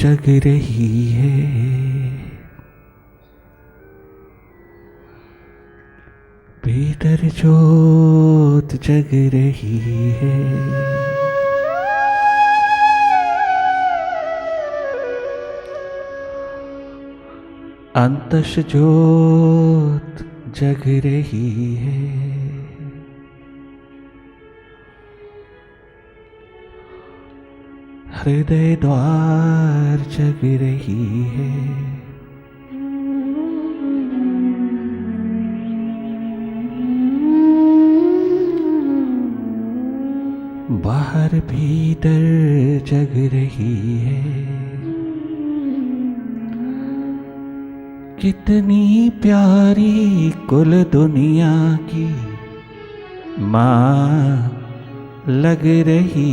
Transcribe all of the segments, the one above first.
जग रही है, भीतर ज्योत जग रही है। अंतस ज्योत जग रही है, हृदय द्वार जग रही है। बाहर भीतर जग रही है, कितनी प्यारी कुल दुनिया की माँ लग रही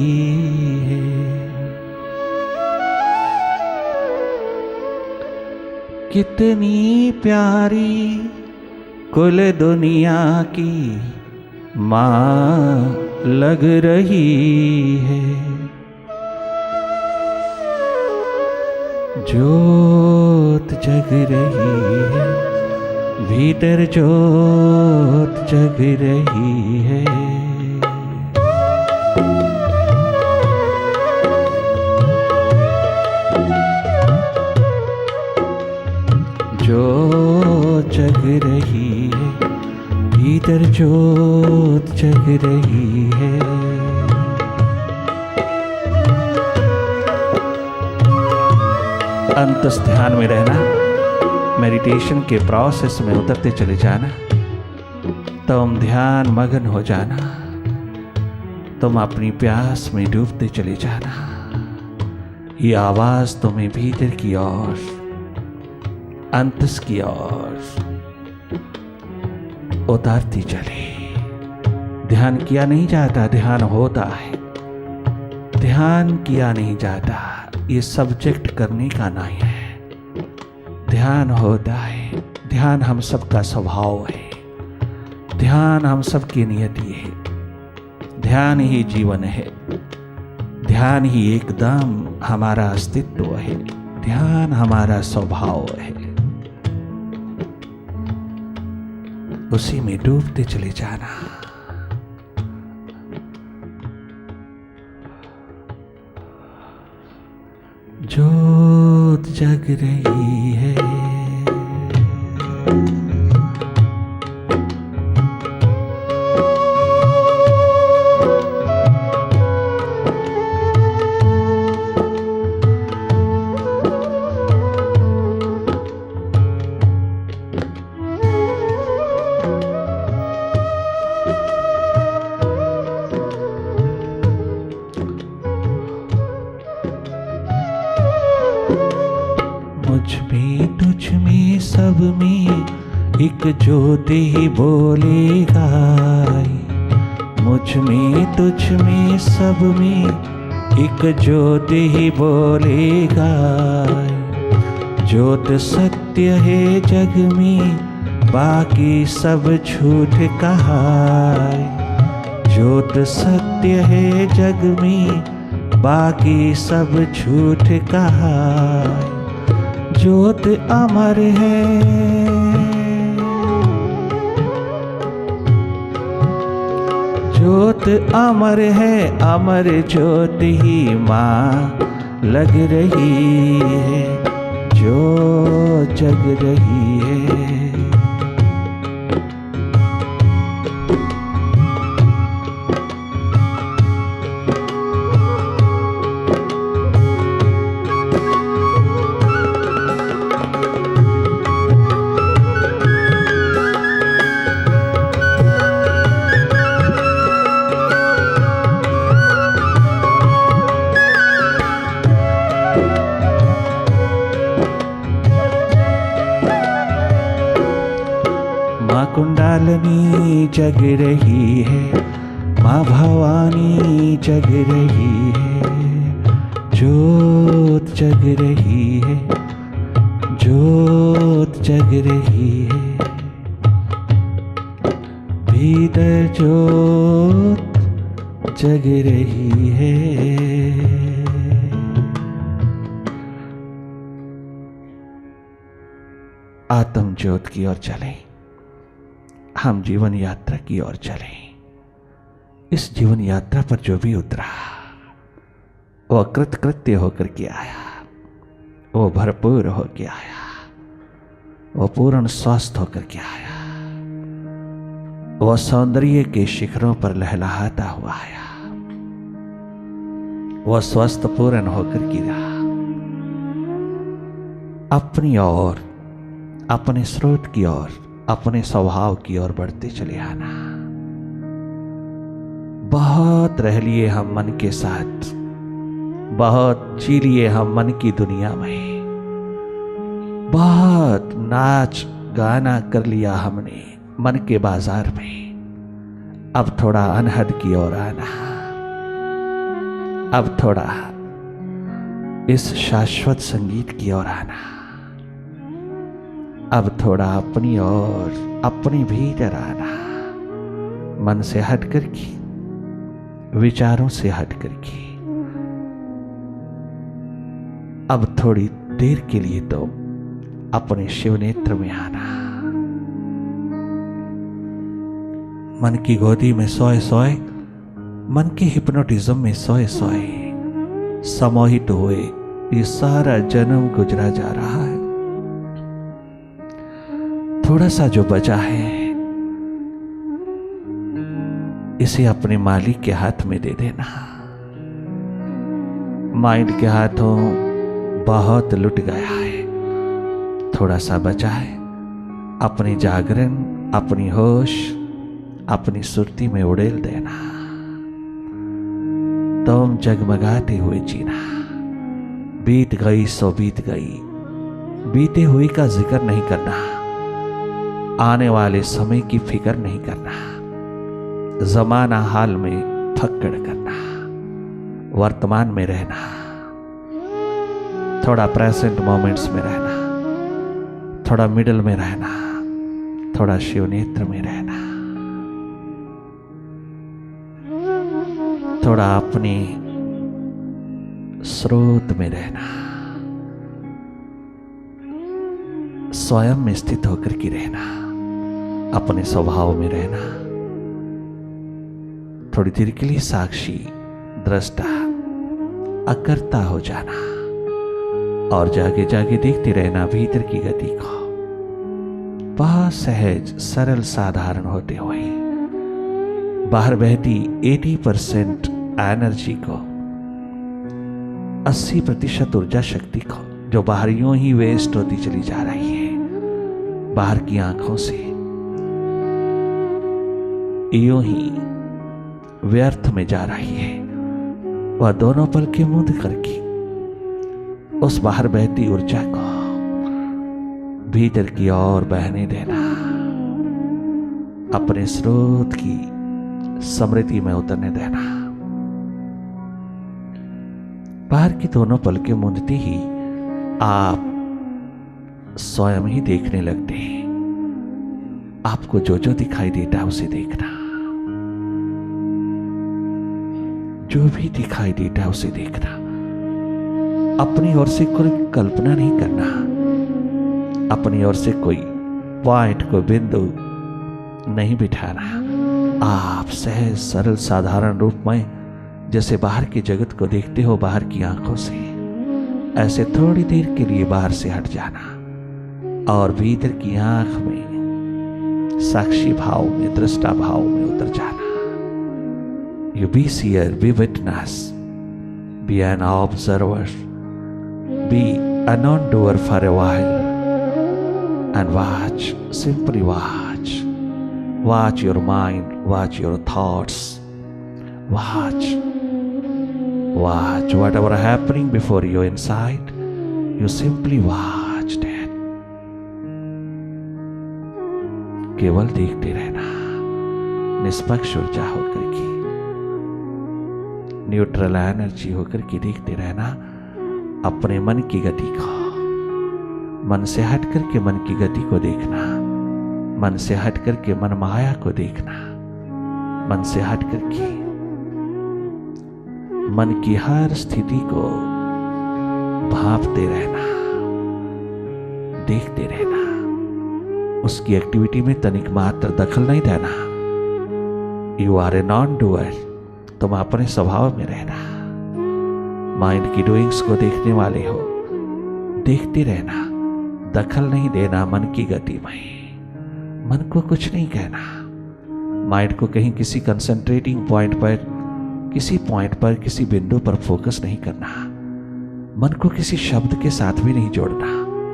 है। कितनी प्यारी कुल दुनिया की माँ लग रही है। ज्योत जग रही है, भीतर ज्योत जग रही है। ज्योत जग रही है, भीतर ज्योत जग रही है। अंतस ध्यान में रहना, मेडिटेशन के प्रोसेस में उतरते चले जाना, तुम ध्यान मगन हो जाना, तुम अपनी प्यास में डूबते चले जाना। ये आवाज तुम्हें भीतर की ओर, अंतस की ओर उतारती चले। ध्यान किया नहीं जाता, ध्यान होता है। ध्यान किया नहीं जाता, ये सब्जेक्ट करने का नहीं है। ध्यान होता है। ध्यान हम सबका स्वभाव है, ध्यान हम सबकी नियति है। ध्यान ही जीवन है, ध्यान ही एकदम हमारा अस्तित्व है, ध्यान हमारा स्वभाव है। उसी में डूबते चले जाना। ज्योत जग रही है, मुझ में तुझ में सब में एक ज्योति ही बोलेगा। मुझ में तुझ में सब में एक ज्योति ही बोलेगा। ज्योत सत्य है जग में, बाकी सब झूठ कहा। ज्योत सत्य है जग में, बाकी सब झूठ कहा। ज्योत अमर है, ज्योत अमर है, अमर ज्योत ही माँ लग रही है। ज्योत जग रही है। माँ कुंडालिनी जग रही है, माँ भवानी जग रही है। ज्योत जग रही है, ज्योत जग रही है। भीतर ज्योत जग रही है, आत्म ज्योत की ओर चलें, हम जीवन यात्रा की ओर चलें। इस जीवन यात्रा पर जो भी उतरा वो कृतकृत्य होकर के आया, वो भरपूर होकर आया, वो पूर्ण स्वस्थ होकर के आया, वो सौंदर्य के शिखरों पर लहलहाता हुआ आया, वो स्वस्थ पूर्ण होकर के रहा। अपनी ओर, अपने स्रोत की ओर, अपने स्वभाव की ओर बढ़ते चले आना। बहुत रह लिए हम मन के साथ, बहुत जी लिए हम मन की दुनिया में, बहुत नाच गाना कर लिया हमने मन के बाजार में। अब थोड़ा अनहद की ओर आना, अब थोड़ा इस शाश्वत संगीत की ओर आना, अब थोड़ा अपनी ओर, अपने भीतर आना, मन से हट करके, विचारों से हट करके। अब थोड़ी देर के लिए तो अपने शिव नेत्र में आना। मन की गोदी में सोए सोए, मन के हिप्नोटिज्म में सोए सोए सम्मोहित हुए ये सारा जन्म गुजरा जा रहा है। थोड़ा सा जो बचा है इसे अपने मालिक के हाथ में दे देना। माइंड के हाथों बहुत लुट गया है, थोड़ा सा बचा है। अपनी जागरण, अपनी होश, अपनी सुरती में उड़ेल देना। तुम जगमगाते हुए जीना। बीत गई सो बीत गई, बीते हुए का जिक्र नहीं करना, आने वाले समय की फिक्र नहीं करना, जमाना हाल में फक्कड़ करना, वर्तमान में रहना, थोड़ा प्रेजेंट मोमेंट्स में रहना, थोड़ा मिडल में रहना, थोड़ा शिव नेत्र में रहना, थोड़ा अपने स्रोत में रहना, स्वयं में स्थित होकर के रहना, अपने स्वभाव में रहना। थोड़ी देर के लिए साक्षी, दृष्टा, अकर्ता हो जाना और जागे जागे देखते रहना भीतर की गति को। बहुत सहज, सरल, साधारण होते हुए बाहर बहती 80% एनर्जी को, 80% ऊर्जा शक्ति को, जो बाहर यूं ही वेस्ट होती चली जा रही है, बाहर की आंखों से यूं ही व्यर्थ में जा रही है, वह दोनों पलकें मूंद करके उस बाहर बहती ऊर्जा को भीतर की ओर बहने देना, अपने स्रोत की समृद्धि में उतरने देना। बाहर की दोनों पलकें मूंदते ही आप स्वयं ही देखने लगते हैं। आपको जो जो दिखाई देता है उसे देखना, जो भी दिखाई देता है उसे देखना। अपनी ओर से कोई कल्पना नहीं करना, अपनी ओर से कोई पॉइंट, को बिंदु नहीं बिठाना। आप सहज, सरल, साधारण रूप में जैसे बाहर की जगत को देखते हो बाहर की आंखों से, ऐसे थोड़ी देर के लिए बाहर से हट जाना और भीतर की आंख में साक्षी भाव में, दृष्टा भाव में उतर जाना। You be seer, be witness, be an observer, be a non-doer for a while, and watch, simply watch. Watch your mind, watch your thoughts, watch whatever happening before you inside, you simply watched it. केवल देखते रहना, निष्पक्ष ऊर्जा होकर के, neutral energy होकर के देखते रहना अपने मन की गति को। मन से हट करके मन की गति को देखना, मन से हट करके मन माया को देखना, मन से हट करके मन की हर स्थिति को भांपते रहना, देखते रहना। उसकी एक्टिविटी में तनिक मात्र दखल नहीं देना। You are a non doer, तुम अपने स्वभाव में रहना। माइंड की डूइंग्स को देखने वाले हो, देखते रहना, दखल नहीं देना मन की गति में। मन को कुछ नहीं कहना, माइंड को कहीं किसी कंसंट्रेटिंग पॉइंट पर, किसी पॉइंट पर, किसी बिंदु पर फोकस नहीं करना। मन को किसी शब्द के साथ भी नहीं जोड़ना,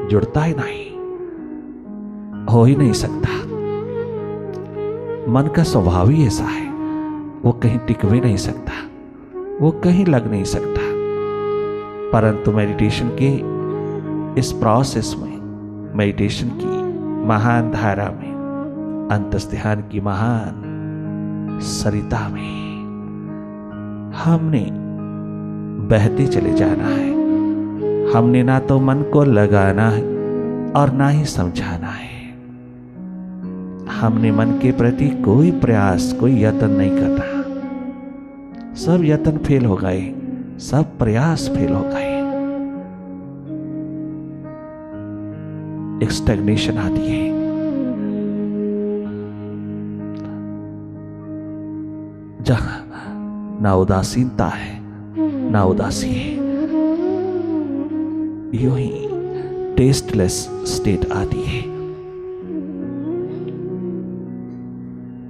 जुड़ता ही नहीं, हो ही नहीं सकता। मन का स्वभाव ही ऐसा है, वो कहीं टिक भी नहीं सकता, वो कहीं लग नहीं सकता। परंतु मेडिटेशन के इस प्रोसेस में, मेडिटेशन की महान धारा में, अंतस ध्यान की महान सरिता में हमने बहते चले जाना है। हमने ना तो मन को लगाना है और ना ही समझाना है। हमने मन के प्रति कोई प्रयास, कोई यत्न नहीं करना। सब यत्न फेल हो गए, सब प्रयास फेल हो गए। एक स्टैग्नेशन आती है। जहां ना उदासीनता है ना उदासी है, यूं ही टेस्टलेस स्टेट आती है।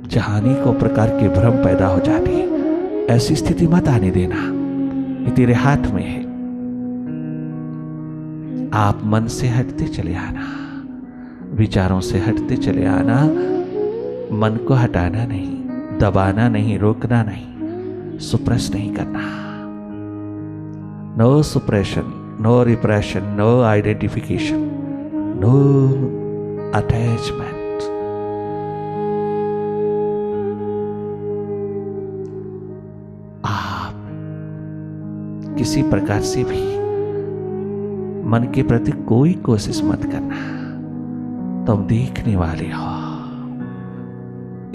जहां अनेकों प्रकार के भ्रम पैदा हो जाती है। ऐसी स्थिति मत आने देना, ये तेरे हाथ में है। आप मन से हटते चले आना, विचारों से हटते चले आना। मन को हटाना नहीं, दबाना नहीं, रोकना नहीं, सुप्रेस नहीं करना। No suppression, no repression, no identification, no attachment. आप किसी प्रकार से भी मन के प्रति कोई कोशिश मत करना। तुम देखने वाले हो,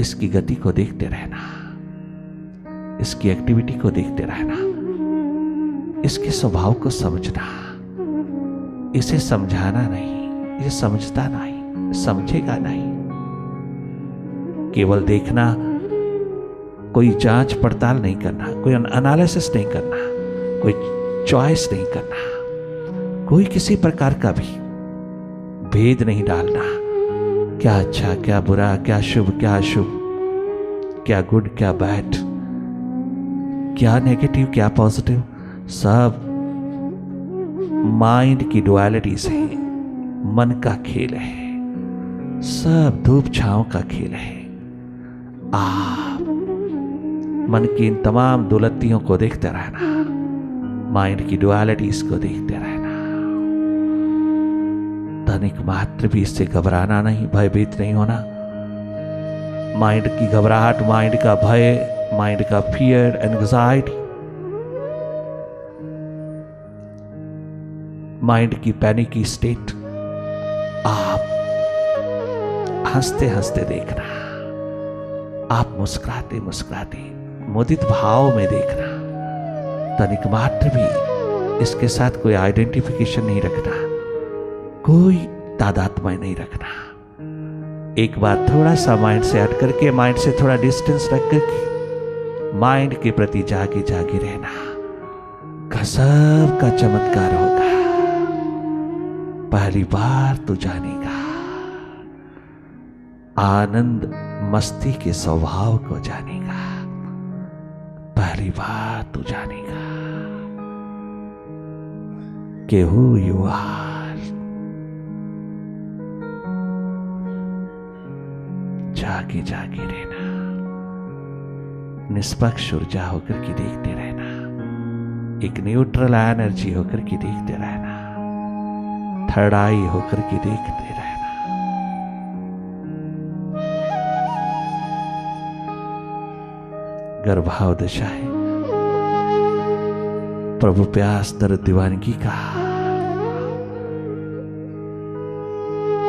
इसकी गति को देखते रहना, इसकी एक्टिविटी को देखते रहना, इसके स्वभाव को समझना। इसे समझाना नहीं, ये समझता नहीं, समझेगा नहीं। केवल देखना, कोई जांच पड़ताल नहीं करना, कोई एनालिसिस नहीं करना, कोई चॉइस नहीं करना, कोई किसी प्रकार का भी भेद नहीं डालना। क्या अच्छा, क्या बुरा, क्या शुभ, क्या अशुभ, क्या गुड, क्या बैड, क्या नेगेटिव, क्या पॉजिटिव, सब माइंड की डुअलिटी से मन का खेल है। सब धूप छांव का खेल है। आप मन की इन तमाम दुलत्तियों को देखते रहना, माइंड की डुअलिटीज को देखते रहना। तनिक मात्र भी इससे घबराना नहीं, भयभीत नहीं होना। माइंड की घबराहट, माइंड का भय, माइंड का फियर, एंग्जाइटी, माइंड की पैनिकी स्टेट, आप हंसते हंसते देखना, आप मुस्कुराते मुस्कुराते मुदित भाव में देखना। तनिक मात्र भी इसके साथ कोई आइडेंटिफिकेशन नहीं रखना, कोई तादात्म्य नहीं रखना। एक बार थोड़ा सा माइंड से हट करके, माइंड से थोड़ा डिस्टेंस रख करके माइंड के प्रति जागे जागे रहना। गजब का चमत्कार होगा। पहली बार तू जानेगा, आनंद मस्ती के स्वभाव को जानेगा। पहली बार तू जानेगा कि हु यू आर। जागे जागे रहना, निष्पक्ष ऊर्जा होकर के देखते रहना, एक न्यूट्रल एनर्जी होकर के देखते रहना, थर्ड आई होकर के देखते रहना। गर्भाव दशा है, प्रभु प्यास दर्द दीवानगी का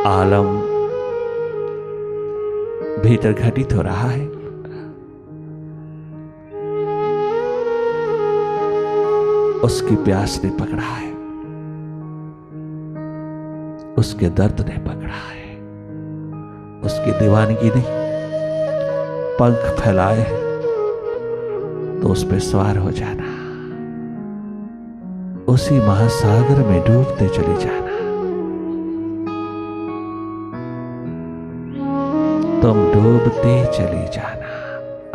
आलम भीतर घटित हो रहा है। उसकी प्यास ने पकड़ा है, उसके दर्द ने पकड़ा है। उसकी दीवानगी नहीं, पंख फैलाए तो उस पे सवार हो जाना, उसी महासागर में डूबते चले जाना। तुम डूबते चले जाना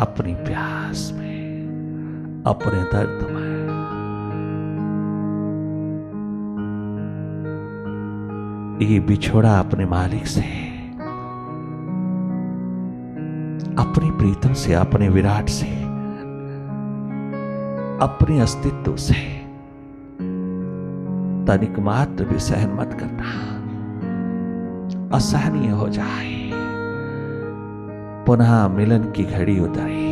अपनी प्यास में, अपने दर्द में। ये बिछोड़ा अपने मालिक से, अपनी प्रीतम से, अपने विराट से, अपने अस्तित्व से तनिक मात्र भी सहन मत करना। असहनीय हो जाए, पुनः मिलन की घड़ी उतरे,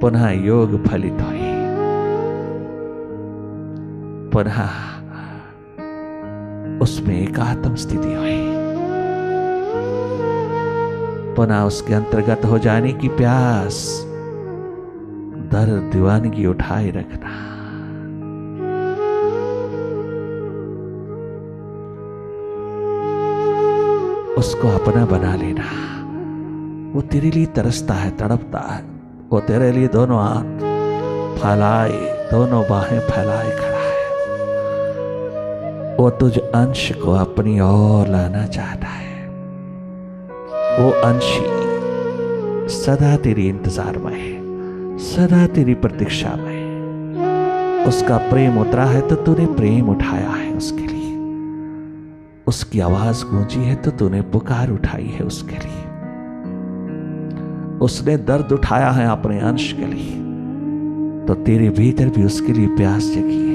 पुनः योग फलित हुए, पुनः उसमें एकात्म स्थिति हुई, पुनः उसके अंतर्गत हो जाने की प्यास, दर्द दीवानगी उठाए रखना। उसको अपना बना लेना। वो तेरे लिए तरसता है, तड़पता है, वो तेरे लिए दोनों हाथ फैलाए, दोनों बाहें फैलाए खड़ा है। वो तुझ अंश को अपनी ओर लाना चाहता है। वो अंशी सदा तेरी इंतजार में है, सदा तेरी प्रतीक्षा में है। उसका प्रेम उतरा है तो तूने प्रेम उठाया है उसके लिए। उसकी आवाज गूंजी है तो तूने पुकार उठाई है उसके लिए। उसने दर्द उठाया है अपने अंश के लिए, तो तेरे भीतर भी उसके लिए प्यास जगी है।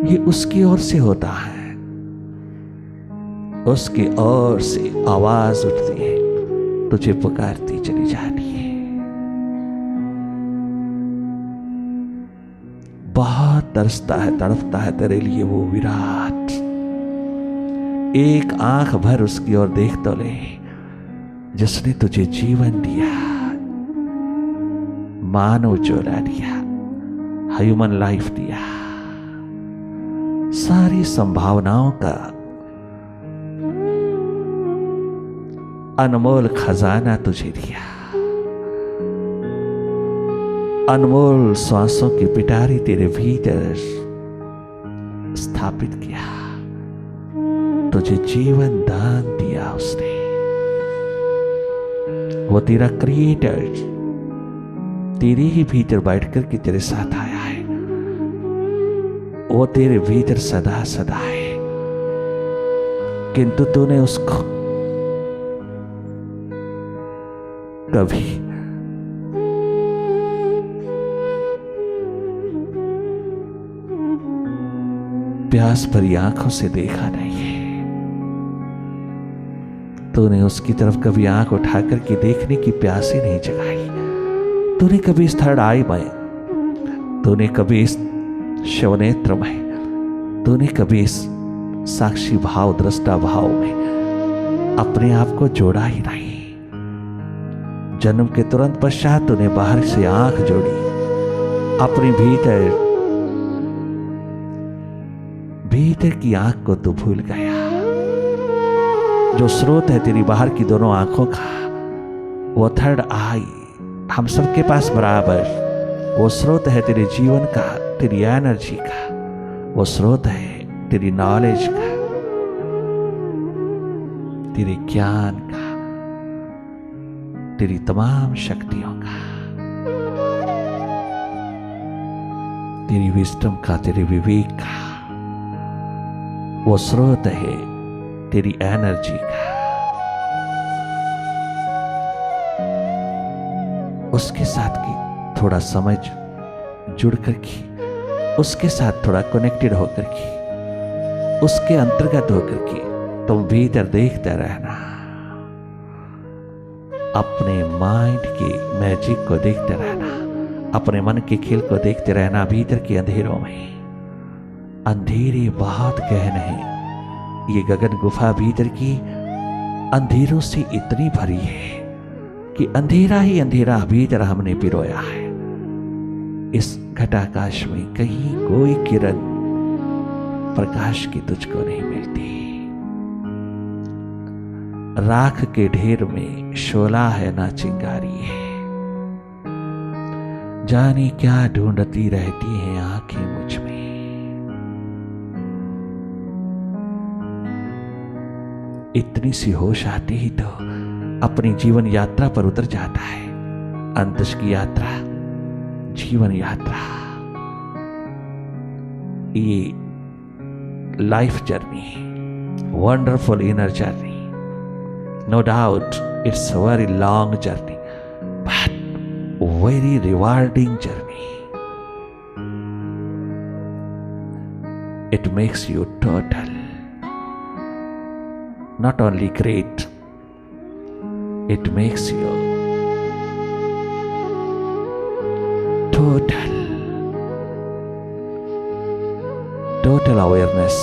ये उसकी ओर से होता है, उसकी ओर से आवाज उठती है, तुझे पुकारती चली जाती है। बहुत तरसता है, तड़पता है तेरे लिए वो विराट। एक आंख भर उसकी ओर देख तो ले, जिसने तुझे जीवन दिया, मानव चोला दिया, ह्यूमन लाइफ दिया, सारी संभावनाओं का अनमोल खजाना तुझे दिया, अनमोल श्वासों की पिटारी तेरे भीतर स्थापित किया, तुझे जीवन दान दिया उसने। वो तेरा क्रिएटर तेरे ही भीतर बैठकर के तेरे साथ आया है। वो तेरे भीतर सदा सदा है, किंतु तूने उसको कभी प्यास भरी आंखों से देखा नहीं है। तूने उसकी तरफ कभी आंख उठाकर के देखने की प्यास ही नहीं जगाई। तूने कभी इस थर्ड आई में, तूने कभी इस शवनेत्र में, तूने कभी इस साक्षी भाव दृष्टा भाव में अपने आप को जोड़ा ही नहीं। जन्म के तुरंत पश्चात तूने बाहर से आंख जोड़ी, अपने भीतर की आंख को तू भूल गया। जो स्रोत है तेरी बाहर की दोनों आंखों का, वो थर्ड आई हम सबके पास बराबर, वो स्रोत है तेरे जीवन का, तेरी एनर्जी का, वो स्रोत है तेरी नॉलेज का, तेरे ज्ञान का, तेरी तमाम शक्तियों का, तेरी विजडम का, तेरे विवेक का, वो स्रोत है तेरी एनर्जी का। उसके साथ की थोड़ा समझ जुड़ करके, उसके साथ थोड़ा कनेक्टेड होकर के, उसके अंतर्गत होकर के तुम भीतर देखते रहना, अपने माइंड के मैजिक को देखते रहना, अपने मन के खेल को देखते रहना। भीतर के अंधेरों में, अंधेरे बहुत गहन है। ये गगन गुफा भीतर की अंधेरों से इतनी भरी है कि अंधेरा ही अंधेरा भीतर हमने पिरोया है। इस घटाकाश में कहीं कोई किरण प्रकाश की तुझको नहीं मिलती। राख के ढेर में शोला है ना चिंगारी है। जाने क्या ढूंढती रहती हैं आंखें मुझ में। इतनी सी होश आते ही तो अपनी जीवन यात्रा पर उतर जाता है। अंतस की यात्रा, जीवन यात्रा, ये life journey, wonderful inner journey. No doubt it's a very long journey, but very rewarding journey. It makes you total, not only great, it makes you total awareness।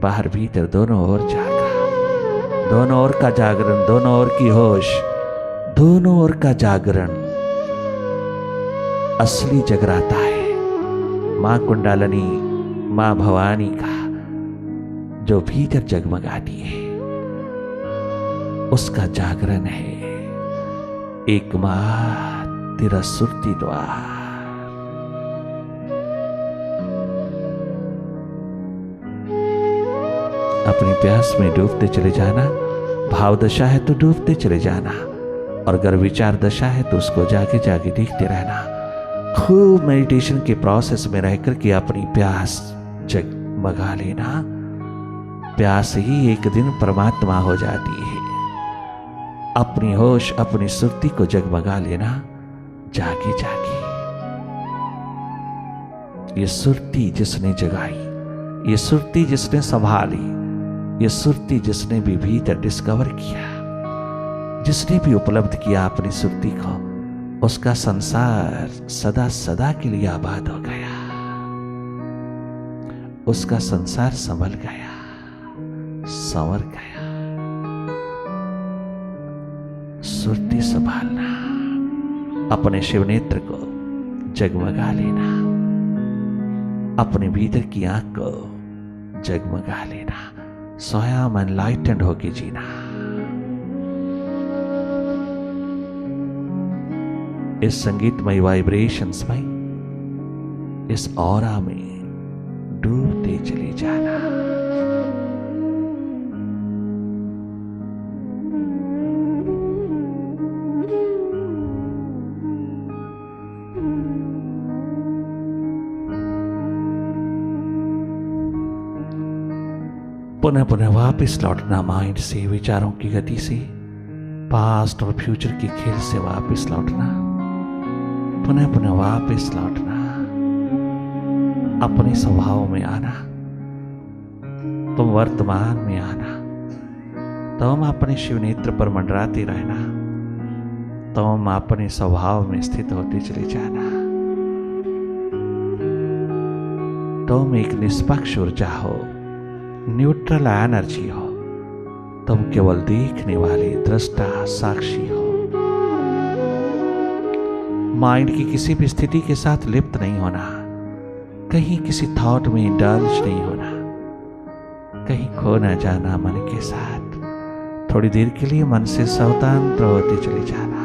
बाहर भीतर दोनों ओर जागा, दोनों ओर का जागरण, दोनों ओर की होश, दोनों ओर का जागरण असली जगराता है। मां कुंडलिनी, मां भवानी का जो भीतर जगमगाती है, उसका जागरण है एकमात्र सुरती द्वार। अपनी प्यास में डूबते चले जाना। भाव दशा है तो डूबते चले जाना, और अगर विचार दशा है तो उसको जाके जाके देखते रहना। खूब मेडिटेशन के प्रोसेस में रहकर के अपनी प्यास जगमगा लेना। प्यास ही एक दिन परमात्मा हो जाती है। अपनी होश, अपनी सुरती को जगमगा लेना जागे जागे। ये सुरती जिसने जगाई, ये सुरती जिसने संभाली, ये सुरती जिसने भी भीतर डिस्कवर किया, जिसने भी उपलब्ध किया अपनी सुरती को, उसका संसार सदा सदा के लिए आबाद हो गया। उसका संसार संभल गया, संवर गया। सुरती संभालना, अपने शिव नेत्र को जगमगा लेना, अपने भीतर की आंख को जगमगा लेना, स्वयं एनलाइटेंड होके जीना। इस संगीतमय वाइब्रेशंस में, इस ऑरा में डूबते चले जाना। पुनः पुनः वापस लौटना माइंड से, विचारों की गति से, पास्ट और फ्यूचर के खेल से वापस लौटना। पुनः पुनः वापस लौटना, अपने स्वभाव में आना, तुम वर्तमान में आना, तुम अपने शिव नेत्र पर मंडराते रहना, तुम अपने स्वभाव में स्थित होते चले जाना। तुम एक निष्पक्ष ऊर्जा हो, न्यूट्रल एनर्जी हो, तुम केवल देखने वाले दृष्टा साक्षी हो। माइंड की किसी भी स्थिति के साथ लिप्त नहीं होना, कहीं किसी थॉट में इंडल्ज नहीं होना, कहीं खो न जाना मन के साथ। थोड़ी देर के लिए मन से स्वतंत्र होते चले जाना।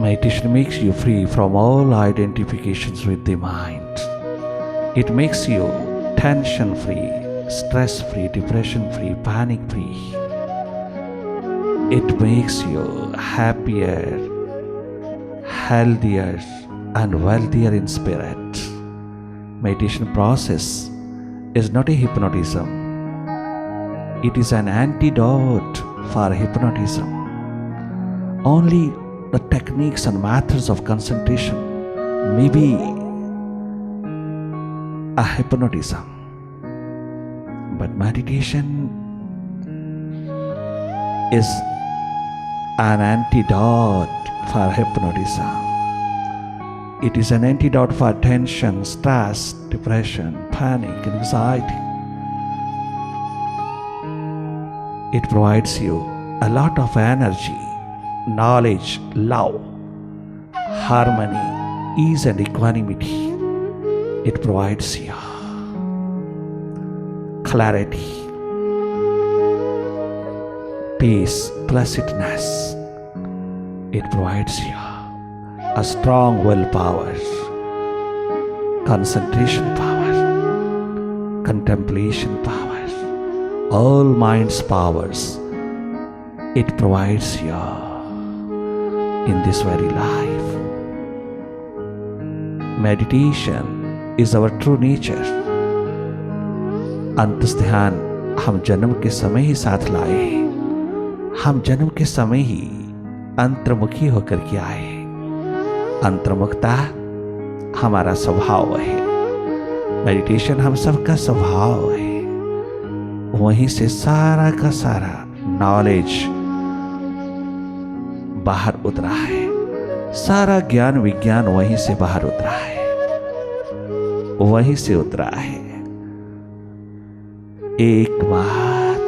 Meditation makes you free from all identifications with the mind. It makes you tension-free, stress-free, depression-free, panic-free. It makes you happier, healthier, and wealthier in spirit. Meditation process is not a hypnotism. It is an antidote for hypnotism. Only the techniques and methods of concentration may be a hypnotism, but meditation is an antidote for hypnotism. It is an antidote for tension, stress, depression, panic, anxiety. It provides you a lot of energy, knowledge, love, harmony, ease and equanimity. It provides you clarity, peace, placidness. It provides you a strong willpower, concentration power, contemplation power, all mind's powers. It provides you in this very life. Meditation is our true nature. अंतस ध्यान हम जन्म के समय ही साथ लाए, हम जन्म के समय ही अंतर्मुखी होकर के आए। अंतर्मुखता हमारा स्वभाव है, मेडिटेशन हम सबका स्वभाव है। वहीं से सारा का सारा नॉलेज बाहर उतरा है, सारा ज्ञान विज्ञान वहीं से बाहर उतरा है, वहीं से उतरा है। एक बात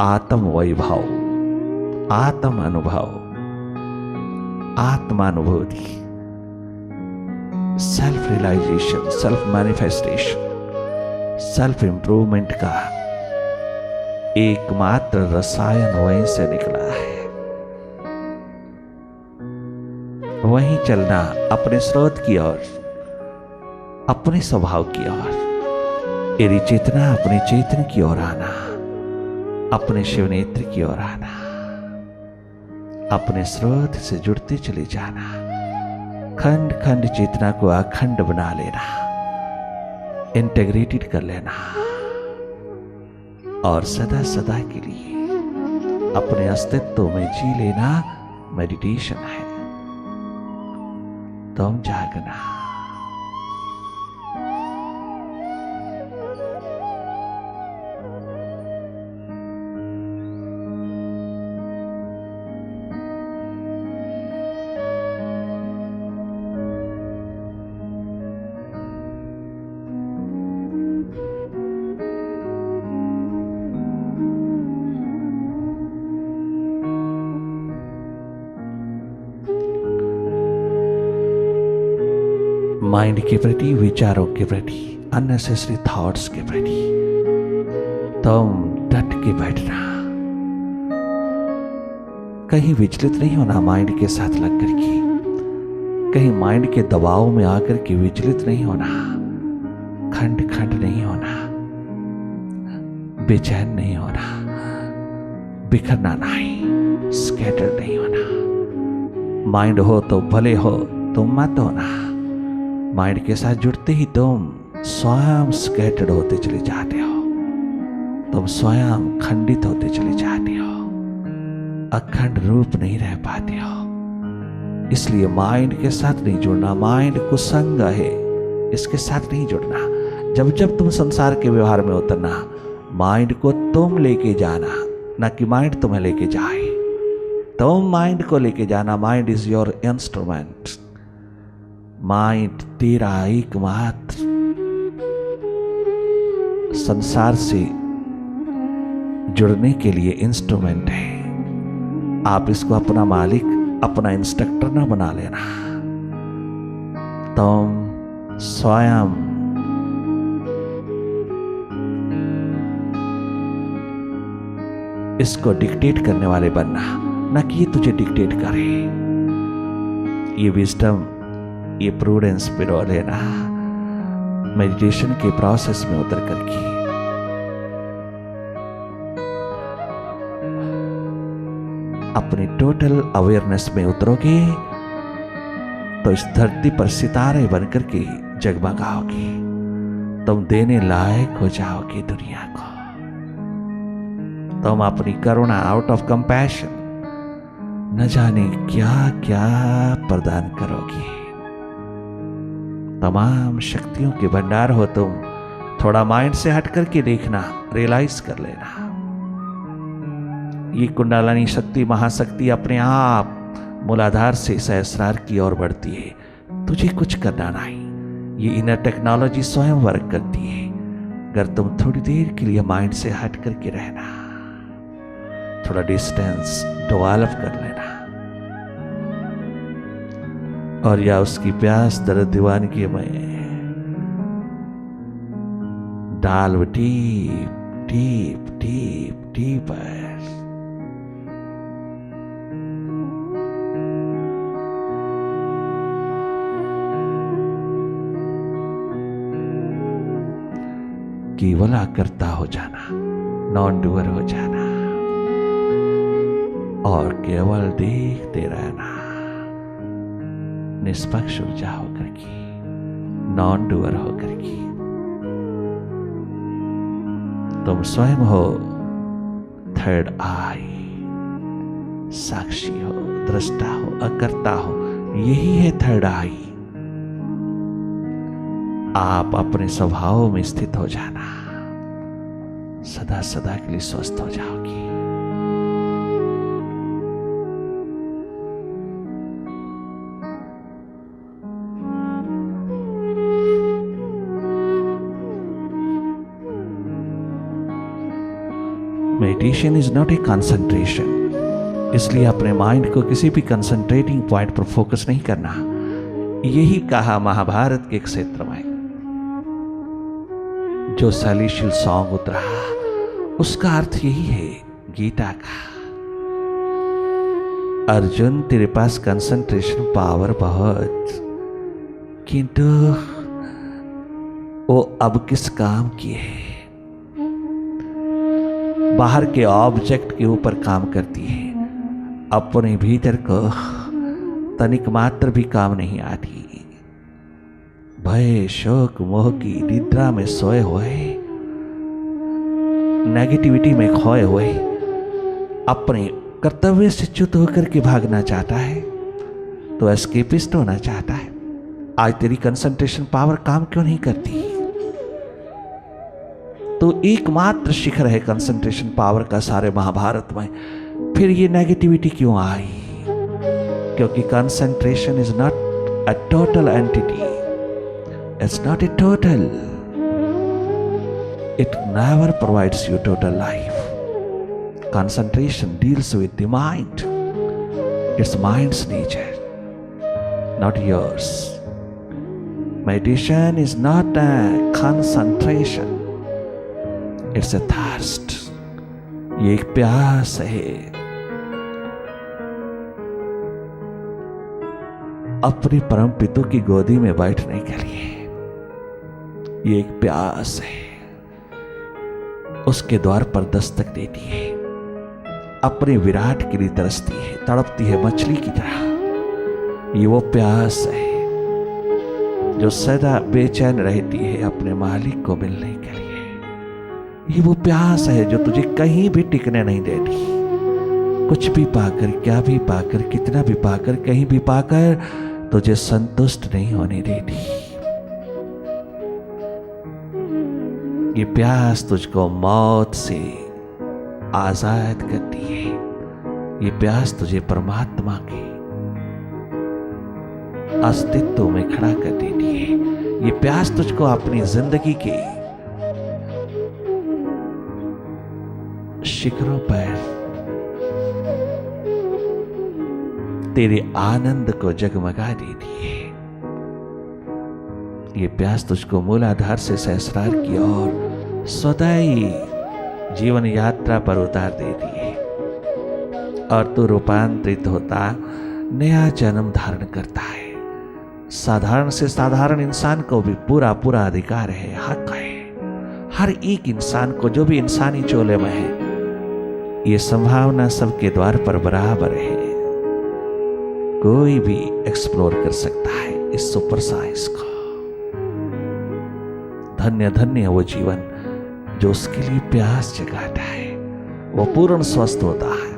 आत्म वैभव, आत्म अनुभव, आत्मानुभूति, self realization, self manifestation, self improvement का एकमात्र रसायन वहीं से निकला है। वहीं चलना, अपने स्रोत की ओर, अपने स्वभाव की ओर। यदि चेतना अपने चेतन की ओर आना, अपने शिवनेत्र की ओर आना, अपने स्रोत से जुड़ते चले जाना, खंड खंड चेतना को अखंड बना लेना, इंटीग्रेटेड कर लेना और सदा सदा के लिए अपने अस्तित्व में जी लेना मेडिटेशन है। तुम जागना। माइंड के प्रति, विचारों के प्रति, अननेसेसरी थॉट्स के प्रति तुम डट के बैठना। कहीं विचलित नहीं होना माइंड के साथ लग करके, कहीं माइंड के दबाव में आकर के विचलित नहीं होना, खंड खंड नहीं होना, बेचैन नहीं होना, बिखरना नहीं, स्कैटर नहीं होना। माइंड हो तो भले हो, तुम मत होना। माइंड के साथ जुड़ते ही तुम स्वयं स्कैटर्ड होते चले जाते हो, तुम स्वयं खंडित होते चले जाते हो, अखंड रूप नहीं रह पाते हो। इसलिए माइंड के साथ नहीं जुड़ना। माइंड कुसंग है, इसके साथ नहीं जुड़ना। जब जब तुम संसार के व्यवहार में उतरना, माइंड को तुम लेके जाना, ना कि माइंड तुम्हें लेके जाए। तुम माइंड को लेके जाना। Mind is your instrument. Mind तेरा एकमात्र संसार से जुड़ने के लिए इंस्ट्रूमेंट है। आप इसको अपना मालिक, अपना इंस्ट्रक्टर ना बना लेना। तुम स्वयं इसको डिक्टेट करने वाले बनना, ना कि ये तुझे डिक्टेट करे। ये विजडम, ये प्रूडेंस पिरो लेना मेडिटेशन के प्रोसेस में उतर करके। अपनी टोटल अवेयरनेस में उतरोगे तो इस धरती पर सितारे बनकर के जगमगाओगे। तुम देने लायक हो जाओगे दुनिया को। तुम अपनी करुणा, आउट ऑफ कंपैशन, न जाने क्या क्या प्रदान करोगी। तमाम शक्तियों के भंडार हो तुम। थोड़ा माइंड से हट करके देखना, रियलाइज कर लेना। ये कुंडलिनी शक्ति, महाशक्ति अपने आप मूलाधार से सहस्रार की ओर बढ़ती है। तुझे कुछ करना नहीं, ये इनर टेक्नोलॉजी स्वयं वर्क करती है। अगर तुम थोड़ी देर के लिए माइंड से हट करके रहना, थोड़ा डिस्टेंस डेवलप कर लेना, और या उसकी प्यास दर्द दीवानगी में डाल डीप डीप डीप डीपर। केवल आकर्ता हो जाना, नॉन डूअर हो जाना, और केवल देखते रहना, निष्पक्ष ऊर्जा होकर के, नॉन डूअर होकर के। तुम स्वयं हो थर्ड आई, साक्षी हो, दृष्टा हो, अकर्ता हो। यही है थर्ड आई। आप अपने स्वभाव में स्थित हो जाना, सदा सदा के लिए स्वस्थ हो जाओगी। Meditation is not a concentration, इसलिए अपने माइंड को किसी भी कंसंट्रेटिंग पॉइंट पर फोकस नहीं करना। यही कहा महाभारत के क्षेत्र में जो सैलिशियल सॉन्ग उतरा, उसका अर्थ यही है गीता का। अर्जुन, तेरे पास कंसंट्रेशन पावर बहुत, किंतु वो अब किस काम की है? बाहर के ऑब्जेक्ट के ऊपर काम करती है, अपने भीतर को तनिक मात्र भी काम नहीं आती। भय, शोक, मोह की निद्रा में सोए हुए, नेगेटिविटी में खोए हुए, अपने कर्तव्य से च्युत होकर के भागना चाहता है, तो एस्केपिस्ट होना चाहता है। आज तेरी कंसंट्रेशन पावर काम क्यों नहीं करती? तो एकमात्र शिखर है कंसंट्रेशन पावर का सारे महाभारत में। फिर ये नेगेटिविटी क्यों आई? क्योंकि concentration is not a total entity, it's not a total, it never provides you total life. Concentration deals with the mind, it's minds nature, not yours. Meditation is not a concentration, it's a thirst. ये एक प्यास है अपने परम पिता की गोदी में बैठने के लिए। ये एक प्यास है, उसके द्वार पर दस्तक देती है, अपने विराट के लिए तरसती है, तड़पती है मछली की तरह। ये वो प्यास है जो सदा बेचैन रहती है अपने मालिक को मिलने के लिए। ये वो प्यास है जो तुझे कहीं भी टिकने नहीं देती। कुछ भी पाकर, क्या भी पाकर, कितना भी पाकर, कहीं भी पाकर तुझे संतुष्ट नहीं होने देती। ये प्यास तुझको मौत से आजाद करती है। ये प्यास तुझे परमात्मा के अस्तित्व में खड़ा कर देती है। ये प्यास तुझको अपनी जिंदगी के शिखरों पर तेरे आनंद को जगमगा देती है। ये प्यास तुझको मूलाधार से सहस्रार की ओर स्वतःई जीवन यात्रा पर उतार देती है और तू रूपांतरित होता नया जन्म धारण करता है। साधारण से साधारण इंसान को भी पूरा पूरा अधिकार है, हक है। हर एक इंसान को, जो भी इंसानी चोले में है, ये संभावना सबके द्वार पर बराबर है। कोई भी एक्सप्लोर कर सकता है इस सुपर साइंस को। धन्य धन्य वो जीवन जो उसके लिए प्यास जगाता है, वो पूर्ण स्वस्थ होता है,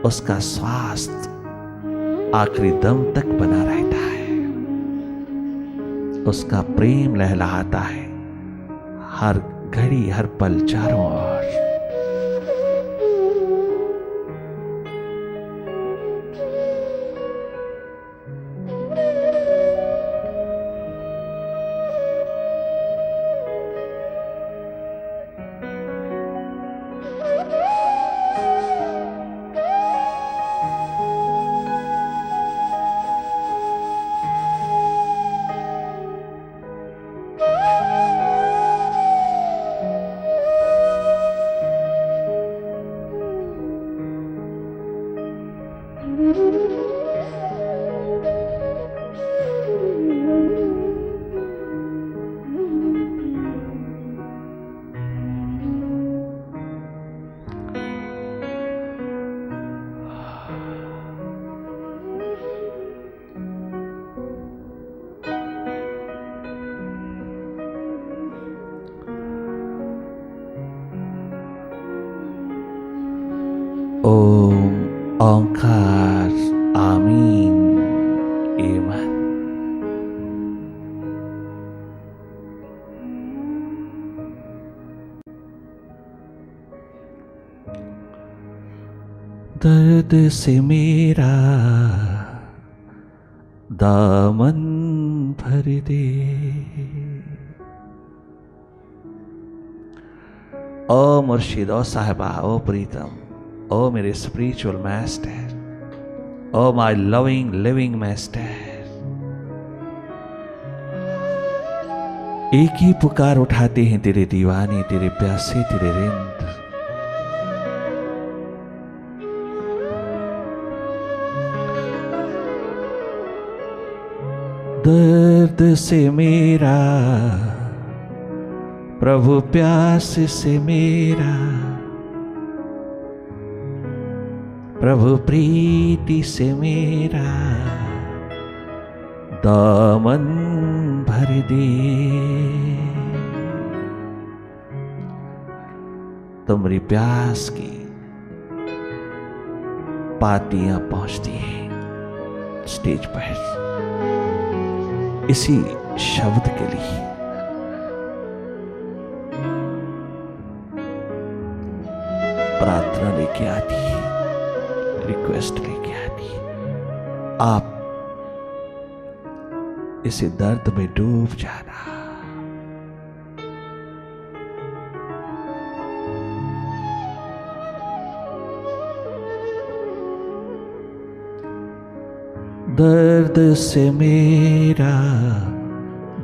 उसका स्वास्थ्य आखिरी दम तक बना रहता है, उसका प्रेम लहलहाता है हर घड़ी हर पल चारों ओर। ओम ओंकार आमीन ईमान। दर्द से मेरा दामन भर दे, ओ मुर्शिद, ओ साहिबा, ओ प्रीतम, ओ मेरे spiritual master, oh my loving living master, एक ही पुकार उठाते हैं तेरे दीवाने, तेरे प्यासे, तेरे रिंद। दर्द से मेरा प्रभु, प्यास से मेरा प्रभु, प्रीति से मेरा दामन भर दे। तुम्हारी प्यास की पातियां पहुंचती हैं स्टेज पर इसी शब्द के लिए। प्रार्थना लेके आती है, रिक्वेस्ट लेके आती है, आप इसे दर्द में डूब जाना। दर्द से मेरा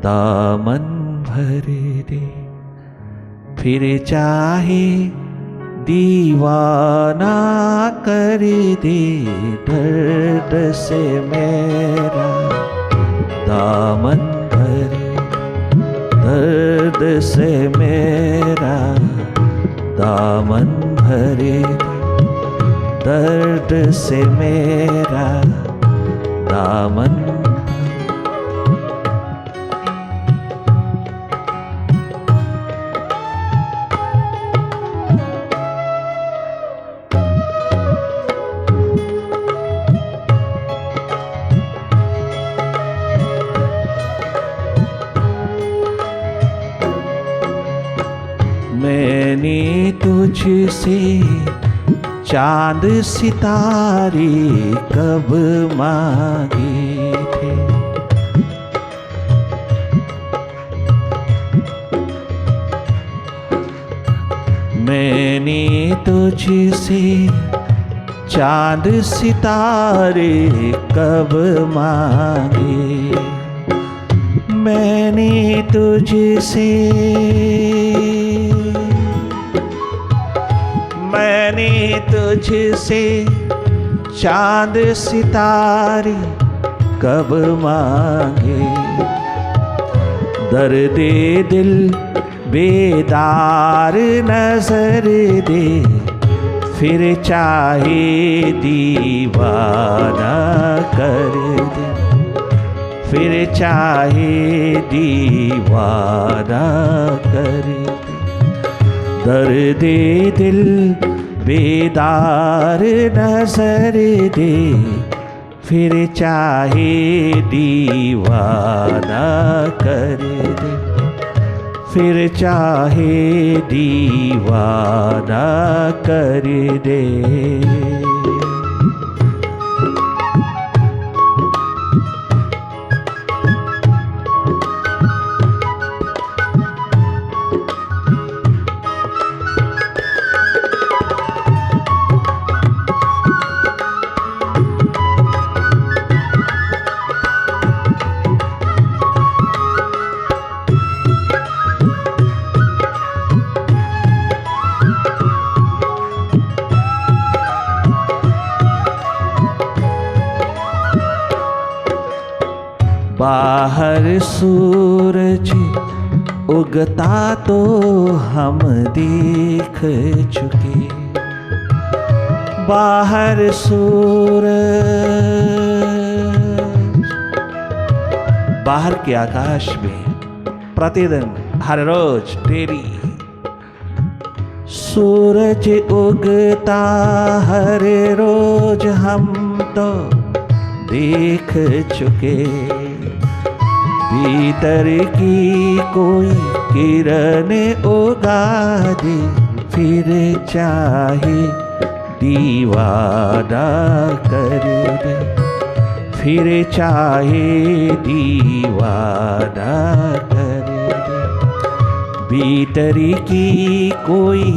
दामन भर दे, फिर चाहे दीवाना कर दे। दर्द से मेरा दामन भर, दर्द से मेरा दामन भर दे, दर्द से मेरा दामन। मैंने तुझसे चांद सितारे कब मांगे थे, मैंने तुझसे चांद सितारे कब मांगे, मैंने तुझसे, मैंने तुझसे चांद सितारे कब मांगे। दर्दे दिल बेदार नजर दे, फिर चाहे दीवाना कर दे, फिर चाहे दीवाना कर दे। दर्दे दिल बेदार नजर दे, फिर चाहे दीवाना कर दे, फिर चाहे दीवाना कर दे। बाहर सूरज उगता तो हम देख चुके, बाहर सूरज, बाहर के आकाश में प्रतिदिन हर रोज डेली सूरज उगता हर रोज हम तो देख चुके। भीतर की कोई किरण उगा दे, फिर चाहे दीवाना कर दे, फिर चाहे दीवाना कर दे। भीतर की कोई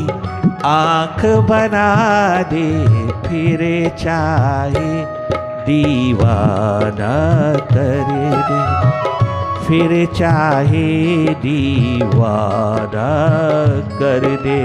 आँख बना दे, फिर चाहे दीवाना कर दे, फिर चाहे दीवाना कर दे।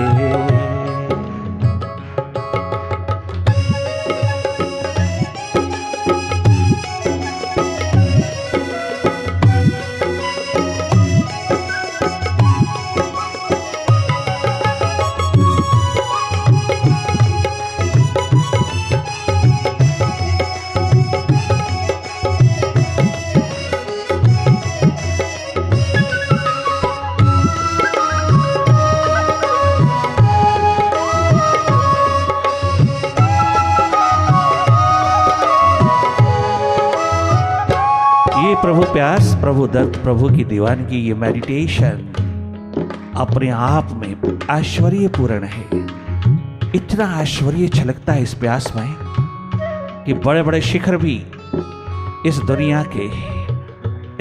प्रभु प्यास, प्रभु दर्द, प्रभु की दीवानगी, ये मेडिटेशन अपने आप में ऐश्वर्यपूर्ण है। इतना ऐश्वर्य छलकता है इस प्यास में कि बड़े बड़े शिखर भी इस दुनिया के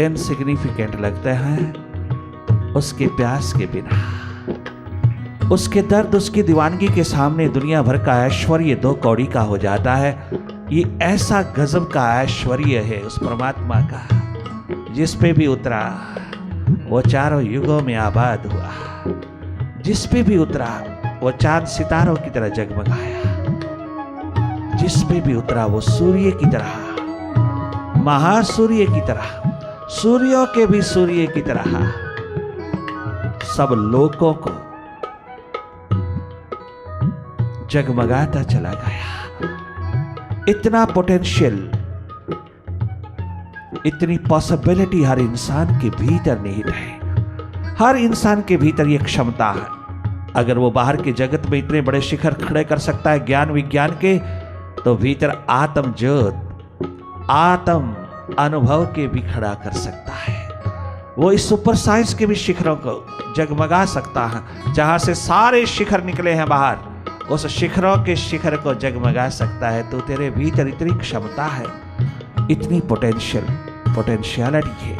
इनसिग्निफिकेंट लगते हैं उसके प्यास के बिना। उसके दर्द, उसकी दीवानगी के सामने दुनिया भर का ऐश्वर्य दो कौड़ी का हो जाता है। ये ऐसा गजब का ऐश्वर्य है उस परमात्मा का, जिस पे भी उतरा वो चारों युगों में आबाद हुआ, जिस पे भी उतरा वो चांद सितारों की तरह जगमगाया, जिस पे भी उतरा वो सूर्य की तरह, महासूर्य की तरह, सूर्यों के भी सूर्य की तरह सब लोगों को जगमगाता चला गया। इतना पोटेंशियल, इतनी पॉसिबिलिटी हर इंसान के भीतर निहित है। हर इंसान के भीतर ये क्षमता है। अगर वो बाहर के जगत में इतने बड़े शिखर खड़े कर सकता है ज्ञान विज्ञान के, तो भीतर आत्म ज्योत, आत्म अनुभव के भी खड़ा कर सकता है। वो इस सुपर साइंस के भी शिखरों को जगमगा सकता है। जहां से सारे शिखर निकले हैं बाहर, उस शिखरों के शिखर को जगमगा सकता है। तो तेरे भीतर इतनी क्षमता है, इतनी पोटेंशियलिटी है,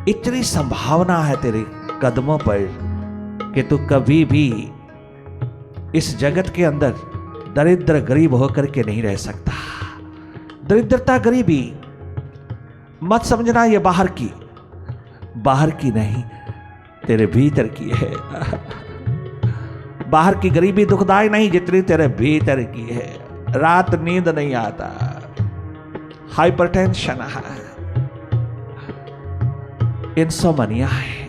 इतनी संभावना है तेरे कदमों पर कि तू कभी भी इस जगत के अंदर दरिद्र गरीब होकर के नहीं रह सकता। दरिद्रता गरीबी मत समझना ये बाहर की नहीं, तेरे भीतर की है। बाहर की गरीबी दुखदाई नहीं जितनी तेरे भीतर की है। रात नींद नहीं आता, हाइपरटेंशन है, इंसोमनिया है,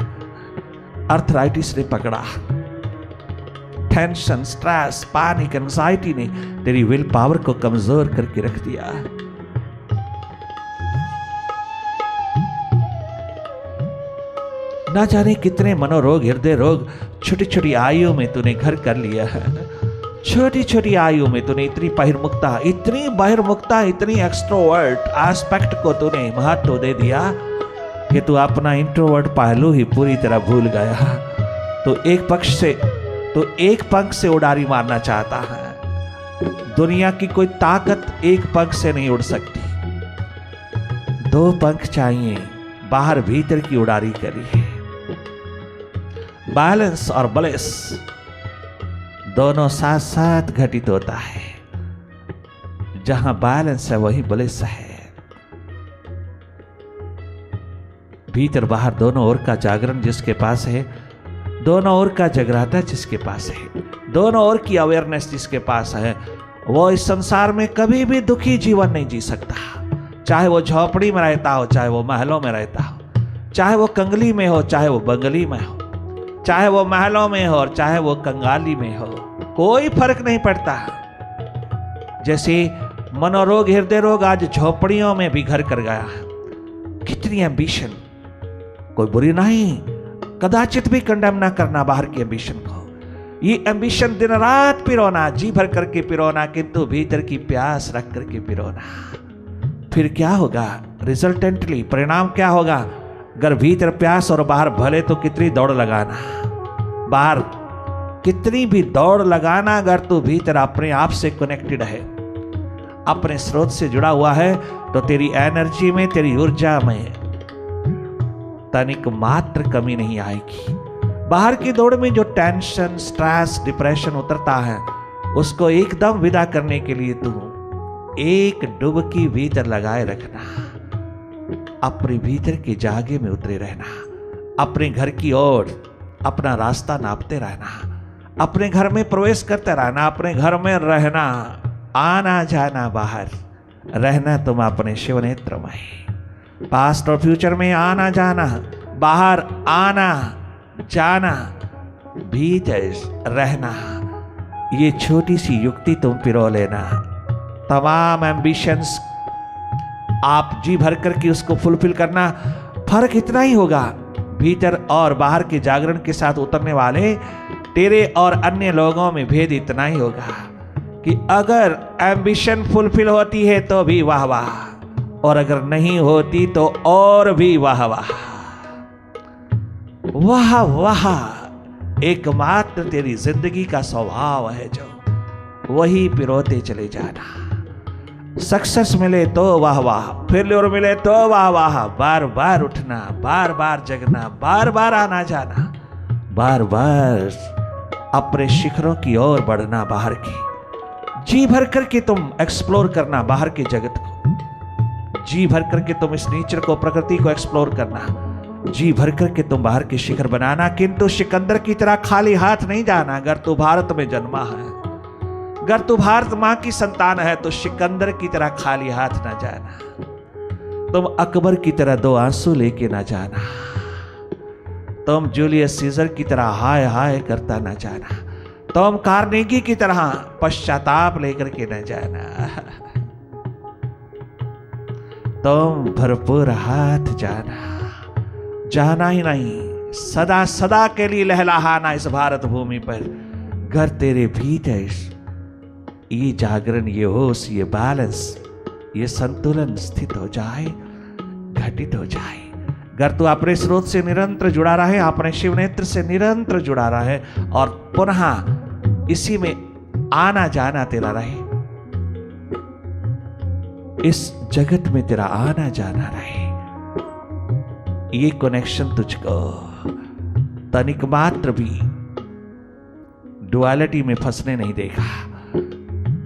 अर्थराइटिस ने पकड़ा, टेंशन, स्ट्रेस, पैनिक, एंजाइटी ने तेरी विल पावर को कमजोर करके रख दिया। ना जाने कितने मनोरोग, हृदय रोग छोटी छोटी आयु में तूने घर कर लिया है। छोटी छोटी आयु में तूने इतनी बहिर्मुखता, इतनी एक्सट्रोवर्ट एस्पेक्ट को तूने महत्व दे दिया कि तू अपना इंट्रोवर्ट पहलू ही पूरी तरह भूल गया। तो एक पंख से उड़ारी मारना चाहता है। दुनिया की कोई ताकत एक पंख से नहीं उड़ सकती, 2 पंख चाहिए, बाहर भीतर की उड़ारी करिए। बैलेंस और ब्लेस दोनों साथ साथ घटित होता है। जहां बैलेंस है वही ब्लेस है। भीतर बाहर दोनों ओर का जागरण जिसके पास है, दोनों ओर का जगराता जिसके पास है, दोनों ओर की अवेयरनेस जिसके पास है, वो इस संसार में कभी भी दुखी जीवन नहीं जी सकता। चाहे वो झोपड़ी में रहता हो, चाहे वो महलों में रहता हो, चाहे वो कंगली में हो, चाहे वो बंगली में हो, चाहे वो महलों में हो और चाहे वो कंगाली में हो, कोई फर्क नहीं पड़ता। जैसे मनोरोग, हृदय रोग आज झोपड़ियों में भी घर कर गया। कितनी एम्बिशन, कोई बुरी नहीं, कदाचित भी कंडेम ना करना बाहर की एम्बिशन को। ये एम्बिशन दिन रात पिरोना, जी भर करके पिरोना, किंतु भीतर की प्यास रख करके पिरोना। फिर क्या होगा? रिजल्टेंटली परिणाम क्या होगा? अगर भीतर प्यास और बाहर भले तो कितनी दौड़ लगाना, बाहर कितनी भी दौड़ लगाना, अगर तू भीतर अपने आप से कनेक्टेड है, अपने स्रोत से जुड़ा हुआ है, तो तेरी एनर्जी में, तेरी ऊर्जा में तनिक मात्र कमी नहीं आएगी। बाहर की दौड़ में जो टेंशन, स्ट्रेस, डिप्रेशन उतरता है, उसको एकदम विदा करने के लिए तू एक डुबकी भीतर लगाए रखना, अपने भीतर के जागे में उतरे रहना, अपने घर की ओर अपना रास्ता नापते रहना, अपने घर में प्रवेश करते रहना, अपने घर में रहना, आना जाना बाहर रहना तुम अपने शिव नेत्र में। पास्ट और फ्यूचर में आना जाना, बाहर आना जाना, भीतर रहना, ये छोटी सी युक्ति तुम पिरो लेना। तमाम एम्बिशंस आप जी भर करके उसको फुलफिल करना। फर्क इतना ही होगा, भीतर और बाहर के जागरण के साथ उतरने वाले तेरे और अन्य लोगों में भेद इतना ही होगा कि अगर एम्बिशन फुलफिल होती है तो भी वाह वाह, और अगर नहीं होती तो और भी वाह वाह। वाह वाह एकमात्र तेरी जिंदगी का स्वभाव है, जो वही पिरोते चले जाना। सक्सेस मिले तो वाह वाह, फेल्योर मिले तो वाह वाह, बार बार उठना, बार बार जगना, बार बार आना जाना, बार बार अपने शिखरों की ओर बढ़ना, बाहर की जी भर करके तुम एक्सप्लोर करना बाहर के जगत को, जी भर करके तुम इस नेचर को, प्रकृति को एक्सप्लोर करना, जी भर करके तुम बाहर के शिखर बनाना। किंतु सिकंदर की तरह खाली हाथ नहीं जाना। अगर तू भारत में जन्मा है, अगर तू भारत मां की संतान है, तो सिकंदर की तरह खाली हाथ ना जाना। तुम अकबर की तरह 2 आंसू लेके ना जाना। तुम जूलियस सीजर की तरह हाय हाय करता ना जाना। तुम कार्नेगी की तरह पश्चाताप लेकर के न जाना। तुम भरपूर हाथ जाना, जाना ही नहीं, सदा सदा के लिए लहलहाना इस भारत भूमि पर। घर तेरे भीतर ये जागरण, ये होश, ये बैलेंस, ये संतुलन स्थित हो जाए, घटित हो जाए। अगर तू अपने स्रोत से निरंतर जुड़ा रहे, अपने शिव नेत्र से निरंतर जुड़ा रहे, और पुनः इसी में आना जाना तेरा रहे, इस जगत में तेरा आना जाना रहे, ये कनेक्शन तुझको तनिक मात्र भी डुअलिटी में फंसने नहीं देगा।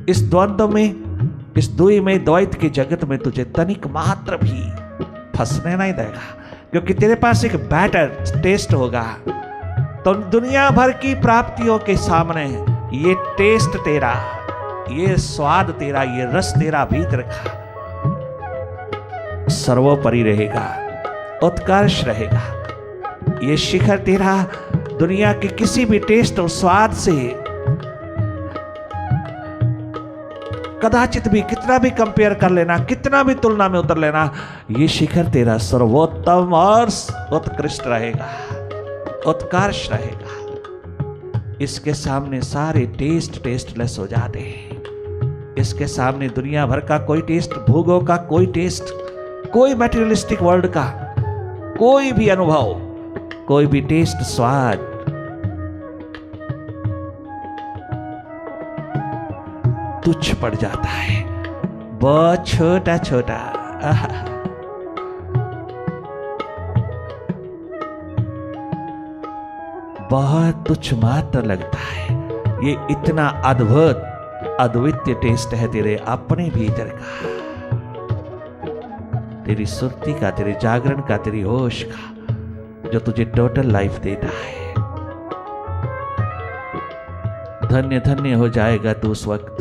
इस द्वंद्व में, इस दुई में, द्वैत के जगत में तुझे तनिक मात्र भी फंसने नहीं देगा, क्योंकि तेरे पास एक बेटर टेस्ट होगा। तो दुनिया भर की प्राप्तियों के सामने ये टेस्ट तेरा, ये स्वाद तेरा, ये रस तेरा भीतर का सर्वोपरि रहेगा, उत्कर्ष रहेगा। ये शिखर तेरा दुनिया के किसी भी टेस्ट और स्वाद से कदाचित भी, कितना भी कंपेयर कर लेना, कितना भी तुलना में उतर लेना, ये शिखर तेरा सर्वोत्तम और उत्कृष्ट रहेगा, उत्कर्ष रहेगा। इसके सामने सारे टेस्ट टेस्टलेस हो जाते हैं। इसके सामने दुनिया भर का कोई टेस्ट, भोगों का कोई टेस्ट, कोई मटेरियलिस्टिक वर्ल्ड का कोई भी अनुभव, कोई भी टेस्ट, स्वाद तुच्छ पड़ जाता है, बहुत छोटा छोटा। बहुत तुच्छ मात्र लगता है। ये इतना अद्भुत अद्वितीय टेस्ट है तेरे अपने भीतर का, तेरी सुरती का, तेरे जागरण का, तेरी होश का, जो तुझे टोटल लाइफ देता है। धन्य धन्य हो जाएगा तू उस वक्त,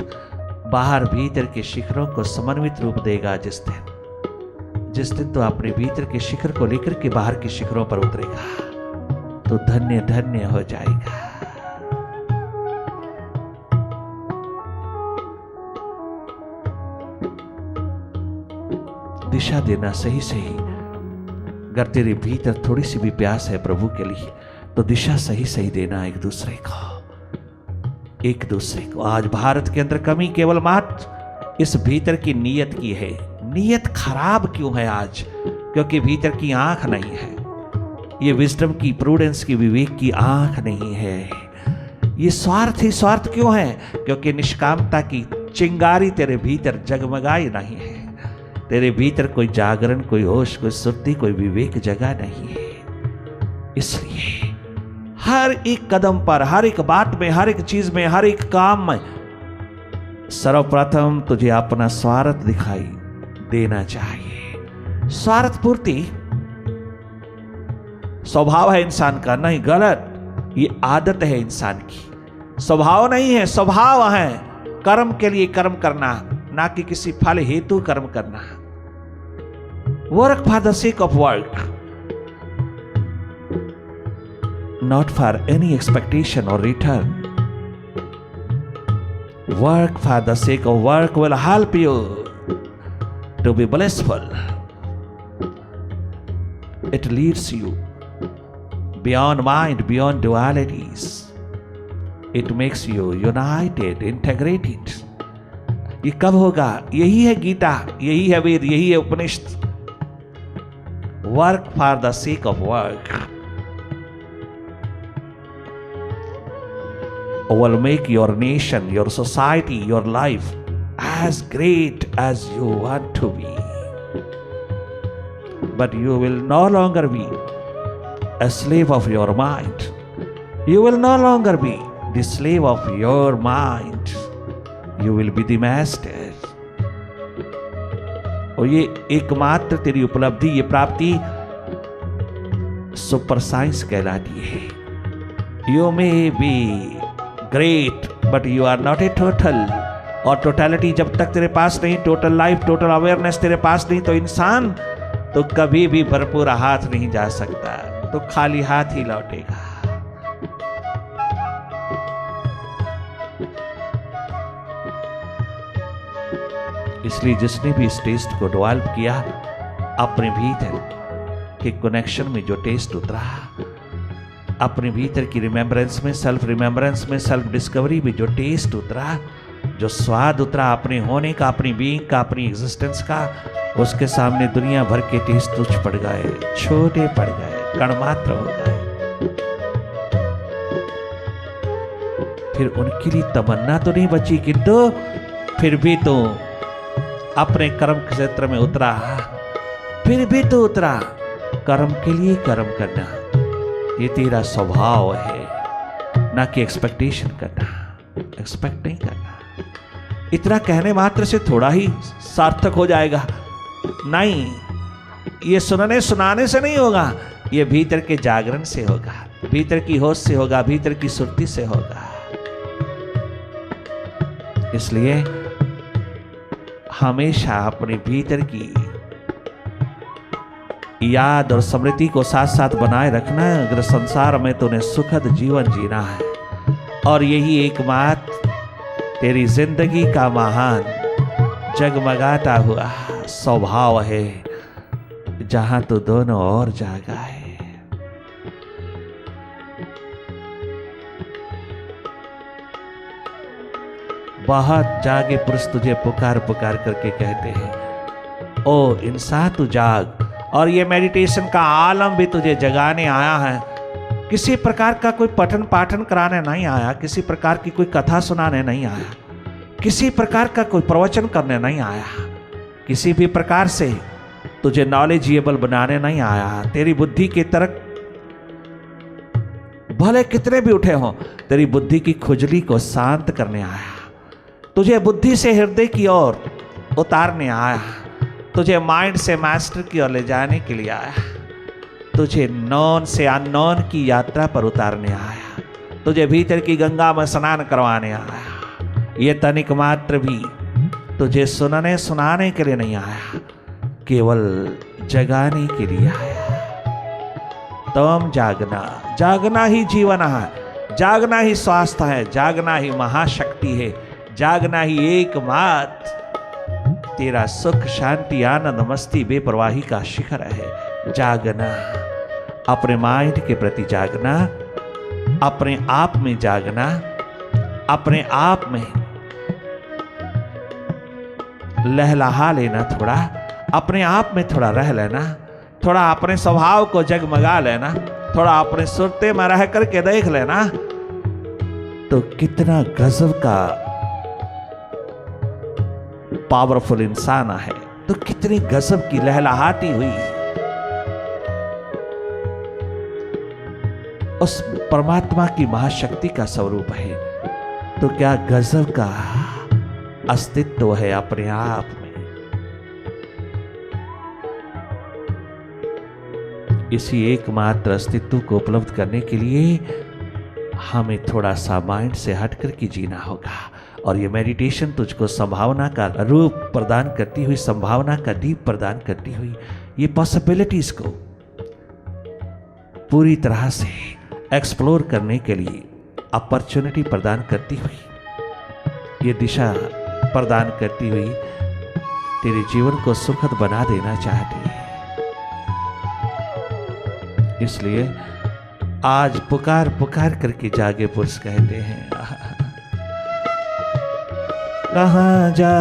बाहर भीतर के शिखरों को समन्वित रूप देगा जिस दिन तो अपने भीतर के शिखर को लेकर के बाहर के शिखरों पर उतरेगा, तो धन्य धन्य हो जाएगा। दिशा देना सही सही। अगर तेरे भीतर थोड़ी सी भी प्यास है प्रभु के लिए, तो दिशा सही सही देना एक दूसरे को। आज भारत के अंदर कमी केवल मात्र इस भीतर की नीयत की है। नीयत खराब क्यों है आज? क्योंकि भीतर की आंख नहीं है। ये विजडम की, प्रूडेंस की, विवेक की आंख नहीं है। ये स्वार्थ ही स्वार्थ क्यों है? क्योंकि निष्कामता की चिंगारी तेरे भीतर जगमगाई नहीं है। तेरे भीतर कोई जागरण, कोई होश, कोई सुरती, कोई विवेक जगा नहीं है। इसलिए हर एक कदम पर, हर एक बात में, हर एक चीज में, हर एक काम में सर्वप्रथम तुझे अपना स्वार्थ दिखाई देना चाहिए। स्वार्थ पूर्ति स्वभाव है इंसान का, नहीं, गलत। ये आदत है इंसान की, स्वभाव नहीं है। स्वभाव है कर्म के लिए कर्म करना, ना कि किसी फल हेतु कर्म करना। Work for the sake of work, not for any expectation और return. Work for the sake of work will help you to be blissful. It leads you beyond mind, beyond dualities. It makes you united, integrated. ये कब होगा? यही है गीता, यही है वेद, यही है उपनिषद. Work for the sake of work will make your nation, your society, your life as great as you want to be. But you will no longer be a slave of your mind. You will no longer be the slave of your mind. You will be the master. और ये एकमात्र तेरी उपलब्धि, ये प्राप्ति super science कहलाती है. You may be great, but you are not a total. और टोटलिटी जब तक तेरे पास नहीं, टोटल लाइफ, टोटल अवेयरनेस तेरे पास नहीं, तो इंसान तो कभी भी भरपूर हाथ नहीं जा सकता, तो खाली हाथ ही लौटेगा. इसलिए जिसने भी इस टेस्ट को डेवलप किया, अपने भीतर के कनेक्शन में जो टेस्ट उतरा, अपने भीतर की रिमेम्बरेंस में, सेल्फ रिमेम्बरेंस में, सेल्फ डिस्कवरी में जो टेस्ट उतरा, जो स्वाद उतरा अपने होने का, अपनी बीइंग का, अपनी एग्जिस्टेंस का, उसके सामने दुनिया भर के टेस्ट तुच्छ पड़ गए, छोटे पड़ गए, कणमात्र हो गए. फिर उनके लिए तमन्ना तो नहीं बची, किंतु फिर भी तो अपने कर्म क्षेत्र में उतरा, फिर भी तो उतरा. कर्म के लिए कर्म करना ये तेरा स्वभाव है, ना कि एक्सपेक्टेशन करना. एक्सपेक्ट नहीं करना. इतना कहने मात्र से थोड़ा ही सार्थक हो जाएगा, नहीं. ये सुनने सुनाने से नहीं होगा, ये भीतर के जागरण से होगा, भीतर की होश से होगा, भीतर की सुरती से होगा. इसलिए हमेशा अपने भीतर की याद और स्मृति को साथ साथ बनाए रखना है अगर संसार में तूने सुखद जीवन जीना है. और यही एकमात्र तेरी जिंदगी का महान जगमगाता हुआ स्वभाव है, जहां तू दोनों ओर जागा है. बहुत जागे पुरुष तुझे पुकार पुकार करके कहते हैं, ओ इंसान तू जाग। और ये मेडिटेशन का आलम भी तुझे जगाने आया है। किसी प्रकार का कोई पठन पाठन कराने नहीं आया, किसी प्रकार की कोई कथा सुनाने नहीं आया, किसी प्रकार का कोई प्रवचन करने नहीं आया, किसी भी प्रकार से तुझे नॉलेजेबल बनाने नहीं आया। तेरी बुद्धि के तर्क भले कितने भी उठे हों, तेरी बुद्धि की खुजली को शांत करने आया। तुझे बुद्धि से हृदय की ओर उतारने आया, तुझे माइंड से मास्टर की ओर ले जाने के लिए आया, तुझे नॉन से अननोन की यात्रा पर उतारने आया, तुझे भीतर की गंगा में स्नान करवाने आया। ये तनिक मात्र भी तुझे सुनाने सुनाने के लिए नहीं आया, केवल जगाने के लिए आया। तम जागना, जागना ही जीवन है, जागना ही स्वास्थ्य है, जागना ही महाशक्ति है, जागना ही एकमात्र तेरा सुख शांति आनंद मस्ती बेपरवाही का शिखर है। जागना, अपने माइंड के प्रति जागना, अपने आप में जागना, अपने आप में लहलहा लेना, थोड़ा अपने आप में थोड़ा रह लेना, थोड़ा अपने स्वभाव को जगमगा लेना, थोड़ा अपने सुरते में रह करके देख लेना, तो कितना गजब का पावरफुल इंसान है, तो कितनी गजब की लहलहाती हुई उस परमात्मा की महाशक्ति का स्वरूप है। तो क्या गजब का अस्तित्व है अपने आप में। इसी एकमात्र अस्तित्व को उपलब्ध करने के लिए हमें थोड़ा सा माइंड से हटकर के जीना होगा। और ये मेडिटेशन तुझको संभावना का रूप प्रदान करती हुई, संभावना का दीप प्रदान करती हुई, ये पॉसिबिलिटीज को पूरी तरह से एक्सप्लोर करने के लिए अपॉर्चुनिटी प्रदान करती हुई, ये दिशा प्रदान करती हुई तेरे जीवन को सुखद बना देना चाहती है। इसलिए आज पुकार पुकार करके जागे पुरुष कहते हैं, कहाँ जा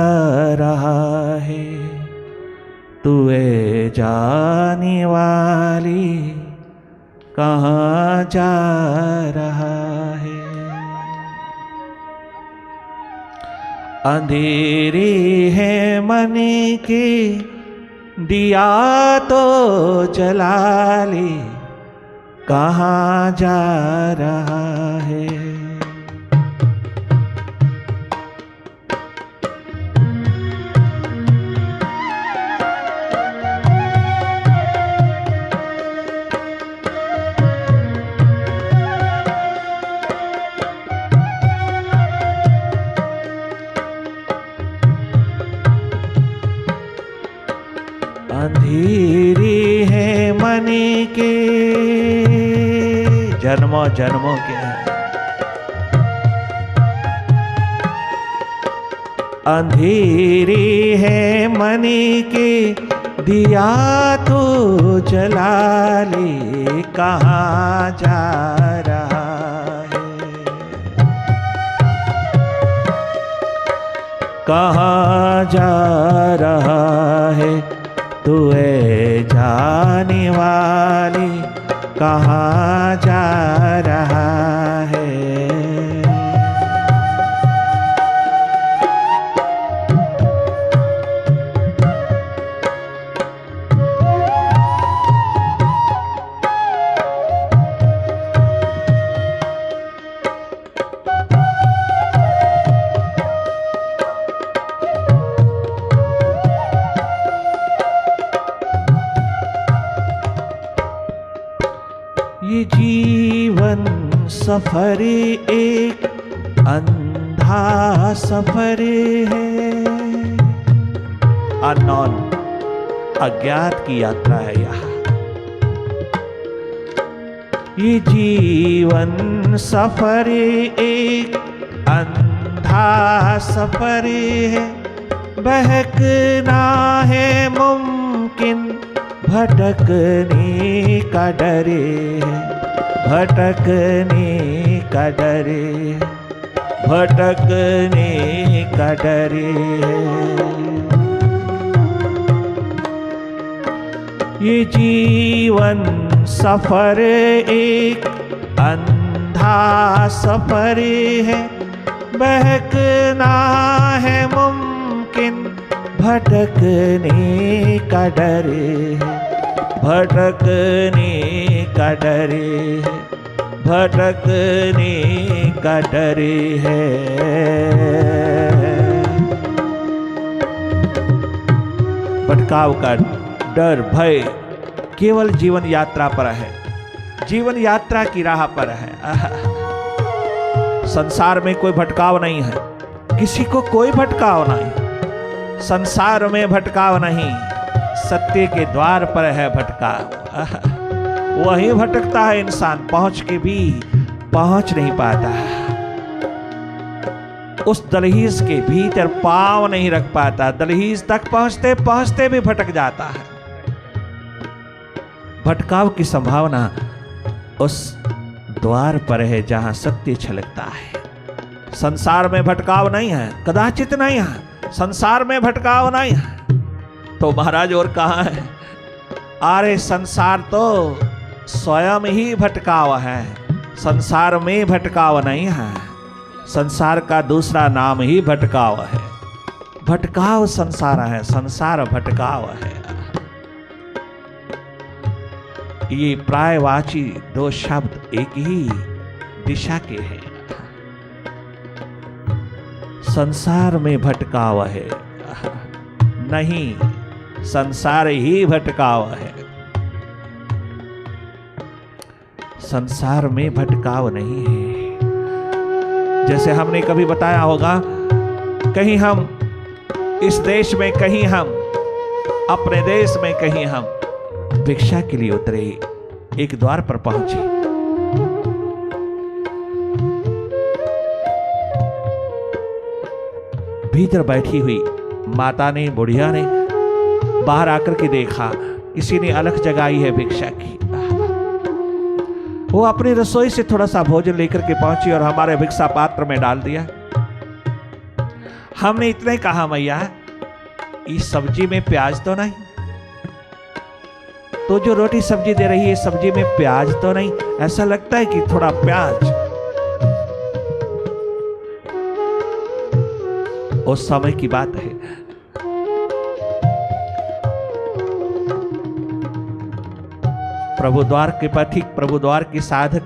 रहा है तू ए जाने वाली, कहाँ जा रहा है। अंधेरी है मन की दिया तो जला ले, कहाँ जा रहा है। अंधेरी है मन के जन्मों जन्मों के, अंधेरी है मन के दिया तो जला ले, कहाँ जा रहा है। कहाँ जा रहा है तू ए जाने वाली, कहाँ जा रहा है। ये जीवन सफर एक अंधा सफर है, अननोन अज्ञात की यात्रा है यहाँ। ये जीवन सफर एक अंधा सफर है, बहकना है मुमकिन भटकने का डरे है, भटकने का डरे, भटकने का डर है। ये जीवन सफर एक अंधा सफर है, बहकना है मुमकिन, भटकने का डर है, भटकने का डर है, भटकने का डर है। भटकाव का डर, भय केवल जीवन यात्रा पर है, जीवन यात्रा की राह पर है। संसार में कोई भटकाव नहीं है, किसी को कोई भटकाव नहीं, संसार में भटकाव नहीं, सत्य के द्वार पर है भटकाव। वही भटकता है इंसान, पहुंच के भी पहुंच नहीं पाता, उस दहलीज के भीतर पांव नहीं रख पाता, दहलीज तक पहुंचते पहुंचते भी भटक जाता है। भटकाव की संभावना उस द्वार पर है जहां सत्य छलकता है। संसार में भटकाव नहीं है, कदाचित नहीं है, संसार में भटकाव नहीं है। तो महाराज और कहा है, अरे संसार तो स्वयं ही भटकाव है, संसार में भटकाव नहीं है, संसार का दूसरा नाम ही भटकाव है। भटकाव संसार है, संसार भटकाव है। ये प्रायवाची दो शब्द एक ही दिशा के हैं। संसार में भटकाव है नहीं, संसार ही भटकाव है, संसार में भटकाव नहीं है। जैसे हमने कभी बताया होगा, कहीं हम इस देश में, कहीं हम अपने देश में, कहीं हम भिक्षा के लिए उतरे, एक द्वार पर पहुंचे, भीतर बैठी हुई माता ने, बुढ़िया ने बाहर आकर के देखा किसी ने अलग जगाई है भिक्षा की। वो अपनी रसोई से थोड़ा सा भोजन लेकर के पहुंची और हमारे भिक्षा पात्र में डाल दिया। हमने इतने कहा, मैया इस सब्जी में प्याज तो नहीं, तो जो रोटी सब्जी दे रही है सब्जी में प्याज तो नहीं, ऐसा लगता है कि थोड़ा प्याज। उस समय की बात है, प्रभु द्वार के पथिक, प्रभु द्वार की साधक,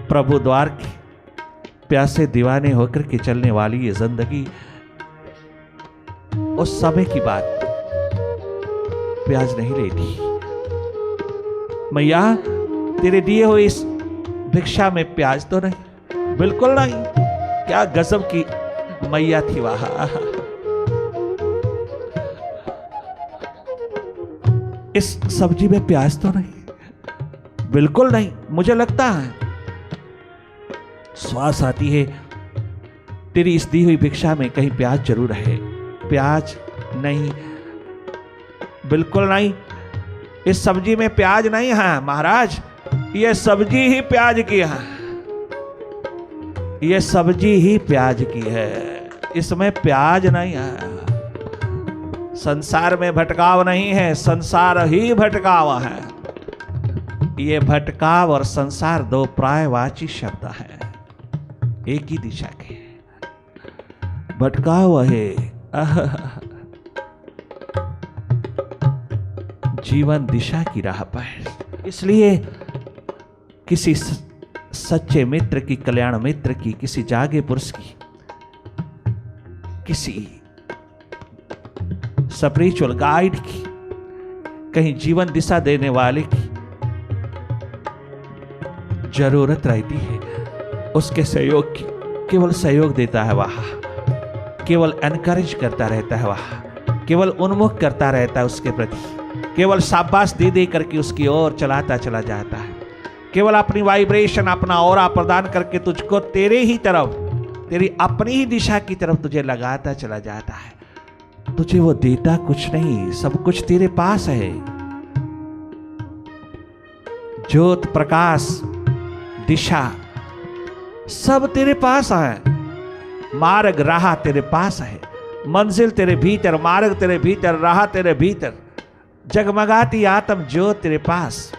प्रभु द्वार की प्यासे दीवाने होकर के चलने वाली ये जिंदगी, उस समय की बात, प्याज नहीं लेती। मैया तेरे दिए हुए इस भिक्षा में प्याज तो नहीं, बिल्कुल नहीं। क्या गजब की मैया थी वहां। इस सब्जी में प्याज तो नहीं, बिल्कुल नहीं। मुझे लगता है श्वास आती है, तेरी इस दी हुई भिक्षा में कहीं प्याज जरूर है। प्याज नहीं, बिल्कुल नहीं, इस सब्जी में प्याज नहीं है महाराज, ये सब्जी ही प्याज की है, ये सब्जी ही प्याज की है, इसमें प्याज नहीं है। संसार में भटकाव नहीं है, संसार ही भटकाव है। ये भटकाव और संसार दो प्रायवाची शब्द हैं, एक ही दिशा के। भटकाव है जीवन दिशा की राह पर। इसलिए किसी सच्चे मित्र की, कल्याण मित्र की, किसी जागे पुरुष की, किसी स्पिरिचुअल गाइड की, कहीं जीवन दिशा देने वाले की जरूरत रहती है। उसके सहयोग की, केवल सहयोग देता है वह, केवल एनकरेज करता रहता है वह, केवल उन्मुख करता रहता है उसके प्रति, केवल शाबाश दे दे करके उसकी ओर चलाता चला जाता है, केवल अपनी वाइब्रेशन, अपना ऑरा प्रदान करके तुझको तेरे ही तरफ, तेरी अपनी ही दिशा की तरफ तुझे लगाता चला जाता है। तुझे वो देता कुछ नहीं, सब कुछ तेरे पास है। ज्योत, प्रकाश, दिशा सब तेरे पास है। मार्ग राह तेरे पास है, मंजिल तेरे भीतर, मार्ग तेरे भीतर, राह तेरे भीतर। जगमगाती आत्म ज्योत तेरे पास,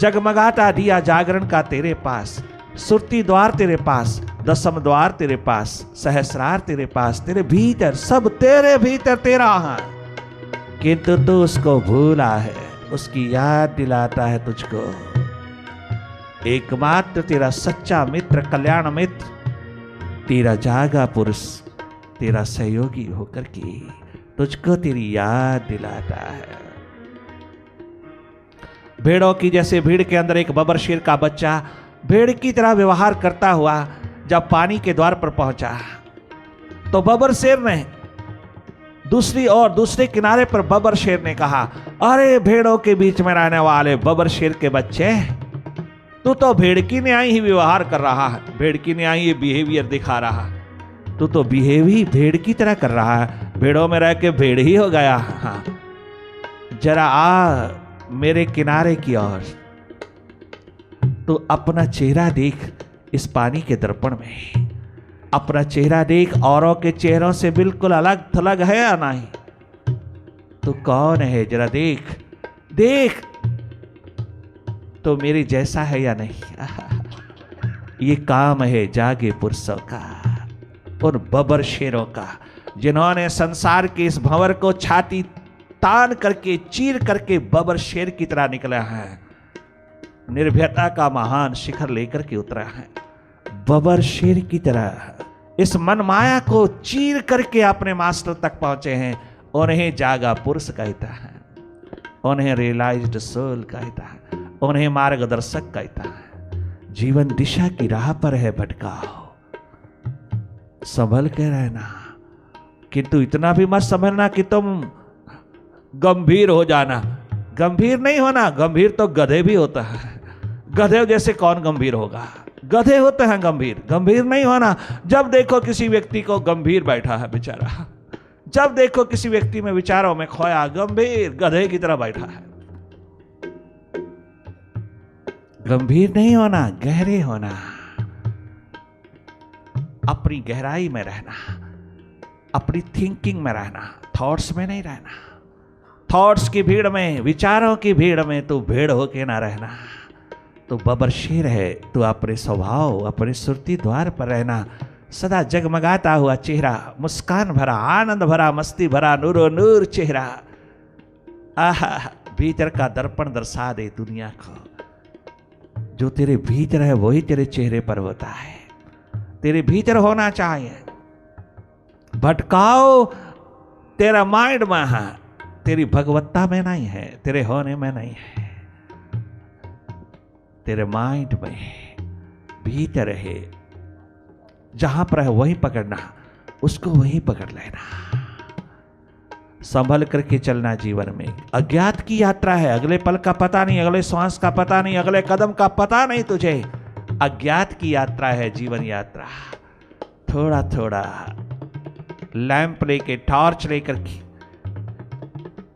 जगमगाता दिया जागरण का तेरे पास। सुरती द्वार तेरे पास, दसम द्वार तेरे पास, सहस्रार तेरे पास, तेरे भीतर, सब तेरे भीतर तेरा है। किंतु तू उसको भूला है, उसकी याद दिलाता है तुझको। एकमात्र तेरा सच्चा मित्र, कल्याण मित्र, तेरा जागा पुरुष, तेरा सहयोगी होकर के तुझको तेरी याद दिलाता है। भेड़ों की जैसे भीड़ के अंदर एक बबर शेर का बच्चा भेड़ की तरह व्यवहार करता हुआ जब पानी के द्वार पर पहुंचा, तो बबर शेर ने दूसरे किनारे पर बबर शेर ने कहा, अरे भेड़ों के बीच में रहने वाले बबर शेर के बच्चे, तू तो भेड़ की न्याय ही व्यवहार कर रहा है, भेड़ की न्याय ही बिहेवियर दिखा रहा, तू तो बिहेव ही भेड़ की तरह कर रहा है, भेड़ों में रह के भेड़ ही हो गया। हाँ, जरा आ मेरे किनारे की ओर, तो अपना चेहरा देख इस पानी के दर्पण में, अपना चेहरा देख, औरों के चेहरों से बिल्कुल अलग थलग है या नहीं? तू कौन है जरा देख, देख तो मेरे जैसा है या नहीं? ये काम है जागे पुरुषों का, उन बबर शेरों का, जिन्होंने संसार के इस भंवर को छाती तान करके, चीर करके बबर शेर की तरह निकला है, निर्भयता का महान शिखर लेकर के उतरा है। बबर शेर की तरह इस मन माया को चीर करके अपने मास्टर तक पहुंचे हैं। उन्हें जागा पुरुष कहता है, उन्हें रियलाइज्ड सोल कहता है, उन्हें मार्गदर्शक कहता है। जीवन दिशा की राह पर है, भटकाओ, संभल के रहना, किंतु इतना भी मत समझना कि तुम गंभीर हो जाना। गंभीर नहीं होना, गंभीर तो गधे भी होता है। गधे जैसे कौन गंभीर होगा? गधे होते हैं गंभीर, गंभीर नहीं होना। जब देखो किसी व्यक्ति को गंभीर बैठा है बेचारा, जब देखो किसी व्यक्ति में विचारों में खोया, गंभीर गधे की तरह बैठा है। गंभीर नहीं होना, गहरे होना, अपनी गहराई में रहना, अपनी थिंकिंग में रहना, थॉट्स में नहीं रहना। थॉट्स की भीड़ में, विचारों की भीड़ में तू भेड़ होके ना रहना। तो बबर शेर है, तू अपने स्वभाव, अपने सुरती द्वार पर रहना। सदा जगमगाता हुआ चेहरा, मुस्कान भरा, आनंद भरा, मस्ती भरा, नूरो नूर चेहरा। आहा, भीतर का दर्पण दर्शा दे दुनिया को। जो तेरे भीतर है वही तेरे चेहरे पर होता है, तेरे भीतर होना चाहिए। भटकाओ तेरा माइंड में है, तेरी भगवत्ता में नहीं है, तेरे होने में नहीं है, तेरे माइंड में भीतर है। जहां पर है वही पकड़ना, उसको वही पकड़ लेना। संभल करके चलना जीवन में। अज्ञात की यात्रा है, अगले पल का पता नहीं, अगले श्वास का पता नहीं, अगले कदम का पता नहीं तुझे। अज्ञात की यात्रा है जीवन यात्रा। थोड़ा थोड़ा लैंप लेके, टॉर्च लेकर के,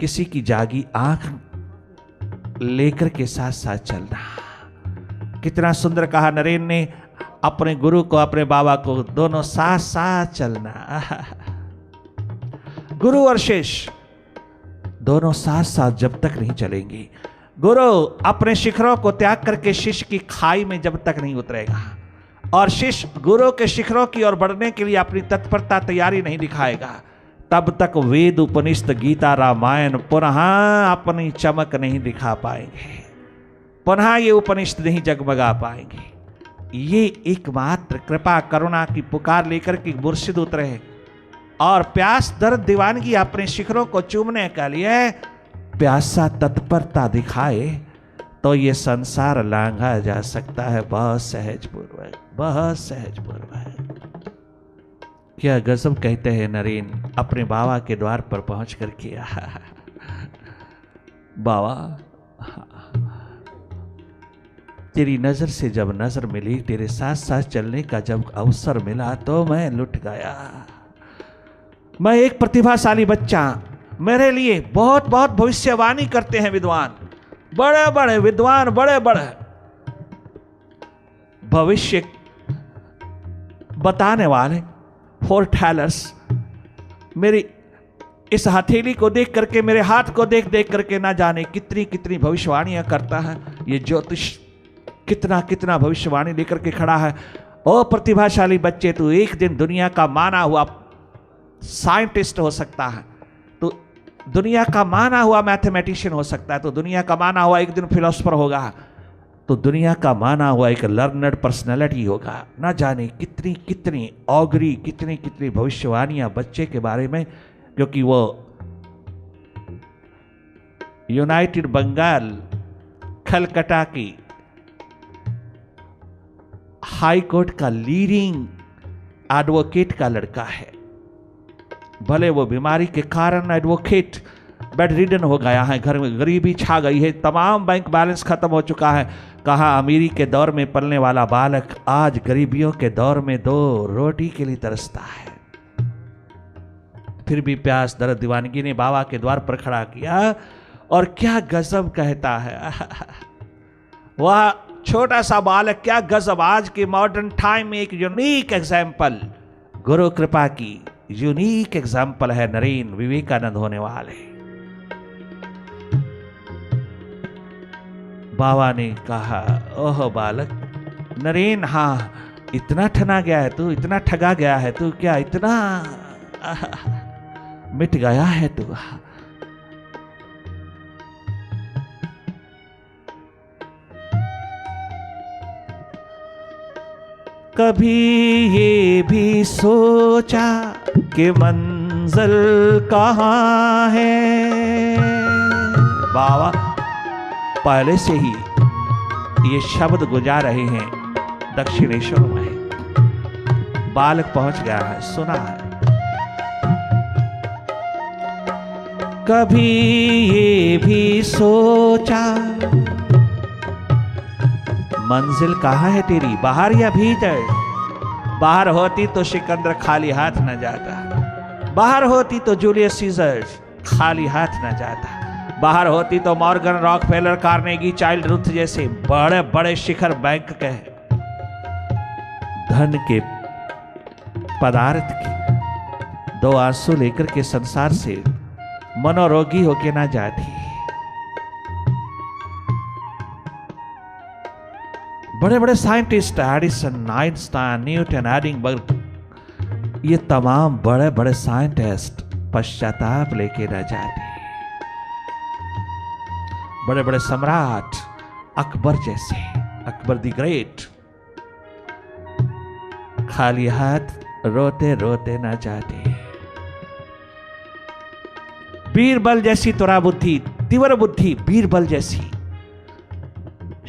किसी की जागी आंख लेकर के साथ साथ चलना। कितना सुंदर कहा नरेन ने, अपने गुरु को, अपने बाबा को, दोनों साथ साथ चलना। गुरु और शिष्य दोनों साथ साथ जब तक नहीं चलेंगे, गुरु अपने शिखरों को त्याग करके शिष्य की खाई में जब तक नहीं उतरेगा, और शिष्य गुरु के शिखरों की ओर बढ़ने के लिए अपनी तत्परता, तैयारी नहीं दिखाएगा, तब तक वेद, उपनिषद, गीता, रामायण पुनः अपनी चमक नहीं दिखा पाएंगे, पुनः ये उपनिषद नहीं जगमगा पाएंगे। ये एकमात्र कृपा करुणा की पुकार लेकर के मुर्शिद उतरे और प्यास, दर्द, दीवानगी अपने शिखरों को चूमने के लिए प्यासा तत्परता दिखाए तो ये संसार लांघा जा सकता है बहुत सहज पूर्वक, बहुत सहज पूर्वक। क्या गजब कहते हैं नरेन अपने बाबा के द्वार पर पहुंच कर किया। बाबा तेरी नजर से जब नजर मिली, तेरे साथ साथ चलने का जब अवसर मिला तो मैं लुट गया। मैं एक प्रतिभाशाली बच्चा, मेरे लिए बहुत बहुत भविष्यवाणी करते हैं विद्वान, बड़े बड़े विद्वान, बड़े बड़े भविष्य बताने वाले फोरटेलर्स मेरी इस हथेली को देख करके, मेरे हाथ को देख देख करके ना जाने कितनी कितनी भविष्यवाणियां करता है। ये ज्योतिष कितना कितना भविष्यवाणी लेकर के खड़ा है। ओ प्रतिभाशाली बच्चे, तू एक दिन दुनिया का माना हुआ साइंटिस्ट हो सकता है, तो दुनिया का माना हुआ मैथमेटिशियन हो सकता है, तो दुनिया का माना हुआ एक दिन फिलोसफर होगा, तो दुनिया का माना हुआ एक लर्नड पर्सनैलिटी होगा। ना जाने कितनी कितनी ऑगरी, कितनी कितनी भविष्यवाणियां बच्चे के बारे में, क्योंकि वो यूनाइटेड बंगाल कलकत्ता की हाई कोर्ट का लीडिंग एडवोकेट का लड़का है। भले वो बीमारी के कारण एडवोकेट बेड रिडन हो गया है, घर में गरीबी छा गई है, तमाम बैंक बैलेंस खत्म हो चुका है। कहा अमीरी के दौर में पलने वाला बालक आज गरीबियों के दौर में 2 रोटी के लिए तरसता है। फिर भी प्यास दर्द दीवानगी ने बाबा के द्वार पर खड़ा किया, और क्या गजब कहता है वह छोटा सा बालक, क्या गजब। आज के मॉडर्न टाइम में एक यूनिक एग्जाम्पल, गुरु कृपा की यूनिक एग्जाम्पल है नरेन विवेकानंद होने वाले। बाबा ने कहा, ओह बालक नरेन, हाँ इतना ठना गया है तू, इतना ठगा गया है तू, क्या इतना मिट गया है तू। कभी ये भी सोचा कि मंजिल कहाँ है। बाबा पहले से ही ये शब्द गुजार रहे हैं दक्षिणेश्वर में। बालक पहुंच गया है, सुना है। कभी ये भी सोचा मंजिल कहाँ है तेरी, बाहर या भीतर। बाहर होती तो सिकंदर खाली हाथ न जाता, बाहर होती तो जूलियस सीजर खाली हाथ न जाता, बाहर होती तो Morgan Rockefeller, Carnegie, child Ruth जैसे बड़े बड़े शिखर बैंक के धन के पदार्थ के 2 आंसू लेकर के संसार से मनोरोगी होके ना जाती। बड़े बड़े साइंटिस्ट एडिसन, आइंस्टाइन, न्यूटन, एडिंबर्ग, ये तमाम बड़े बड़े साइंटिस्ट पश्चाताप लेके न जाते। बड़े बड़े सम्राट अकबर जैसे, अकबर द ग्रेट, खाली हाथ रोते रोते न जाते। बीरबल जैसी तुरा बुद्धि, तीव्र बुद्धि, बीरबल जैसी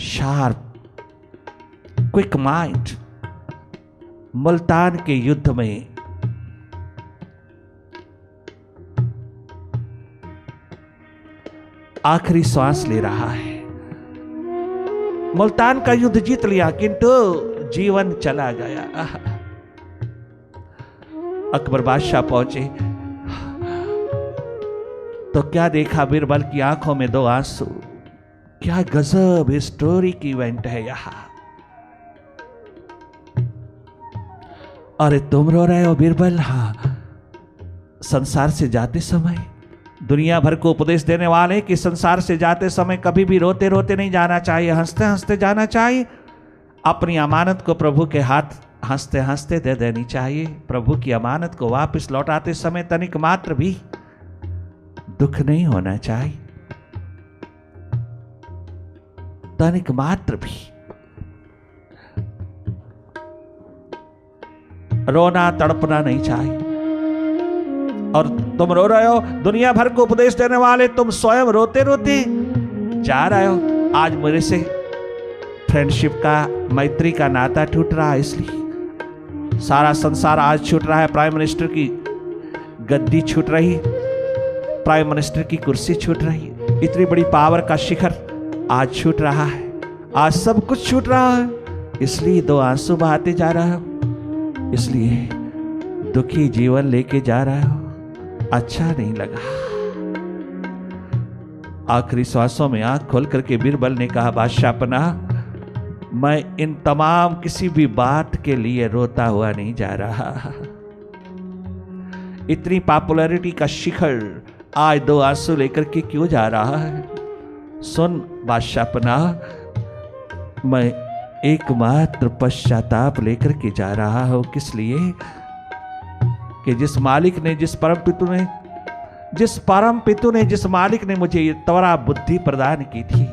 शार्प क्विक माइंड, मुल्तान के युद्ध में आखिरी सांस ले रहा है। मुल्तान का युद्ध जीत लिया किंतु जीवन चला गया। अकबर बादशाह पहुंचे तो क्या देखा, बीरबल की आंखों में 2 आंसू। क्या गजब हिस्टोरिक इवेंट है यहां। अरे तुम रो रहे हो बीरबल? हाँ, संसार से जाते समय दुनिया भर को उपदेश देने वाले कि संसार से जाते समय कभी भी रोते रोते नहीं जाना चाहिए, हंसते हंसते जाना चाहिए। अपनी अमानत को प्रभु के हाथ हंसते हंसते दे देनी चाहिए। प्रभु की अमानत को वापस लौटाते समय तनिक मात्र भी दुख नहीं होना चाहिए, तनिक मात्र भी। रोना तड़पना नहीं चाहिए। और तुम रो रहे हो, दुनिया भर को उपदेश देने वाले, तुम स्वयं रोते रोते जा रहे हो। आज मेरे से फ्रेंडशिप का, मैत्री का नाता टूट रहा है, इसलिए सारा संसार आज छूट रहा है। प्राइम मिनिस्टर की गद्दी छूट रही, प्राइम मिनिस्टर की कुर्सी छूट रही, इतनी बड़ी पावर का शिखर आज छूट रहा है, आज सब कुछ छूट रहा है। इसलिए 2 आंसू बहाते जा रहा हो, इसलिए दुखी जीवन लेके जा रहा हो, अच्छा नहीं लगा। आखिरी श्वासों में आंख खोल करके बीरबल ने कहा, बादशाह पनाह, मैं इन तमाम किसी भी बात के लिए रोता हुआ नहीं जा रहा। इतनी पॉपुलैरिटी का शिखर आज 2 आंसू लेकर के क्यों जा रहा है? सुन बादशाह पनाह, मैं एकमात्र पश्चाताप लेकर के जा रहा हूं। किस लिए? कि जिस मालिक ने, जिस परम पितु ने, जिस मालिक ने मुझे ये त्वरा बुद्धि प्रदान की थी,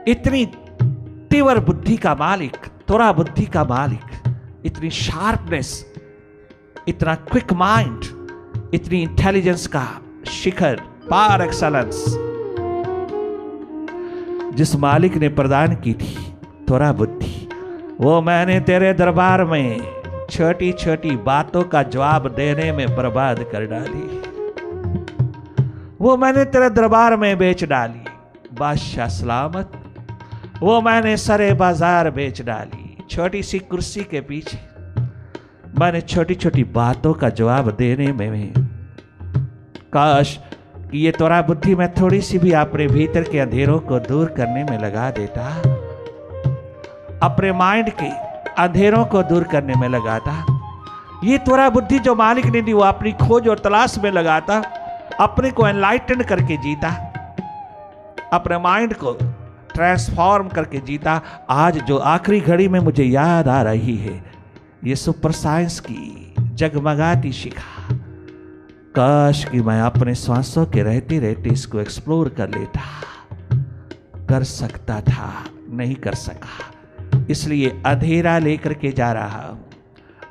इतनी तीव्र बुद्धि का मालिक, त्वरा बुद्धि का मालिक, इतनी शार्पनेस, इतना क्विक माइंड, इतनी इंटेलिजेंस का शिखर, पार एक्सलेंस जिस मालिक ने प्रदान की थी त्वरा बुद्धि, वो मैंने तेरे दरबार में छोटी छोटी बातों का जवाब देने में बर्बाद कर डाली। वो मैंने तेरे दरबार में बेच डाली बादशाह सलामत। वो मैंने सरे बाजार बेच डाली। छोटी सी कुर्सी के पीछे मैंने छोटी छोटी बातों का जवाब देने में, काश ये त्वरा बुद्धि में थोड़ी सी भी अपने भीतर के अंधेरों को दूर करने में लगा देता, अपने माइंड के अंधेरों को दूर करने में लगाता। ये त्वरा बुद्धि जो मालिक ने दी वो अपनी खोज और तलाश में लगाता, अपने को एनलाइटन करके जीता, अपने माइंड को ट्रांसफॉर्म करके जीता। आज जो आखिरी घड़ी में मुझे याद आ रही है, ये सुपर साइंस की जगमगाती शिखा, काश कि मैं अपने सांसों के रहते रहते इसको एक्सप्लोर कर लेता। कर सकता था, नहीं कर सका, इसलिए अंधेरा लेकर के जा रहा हूं,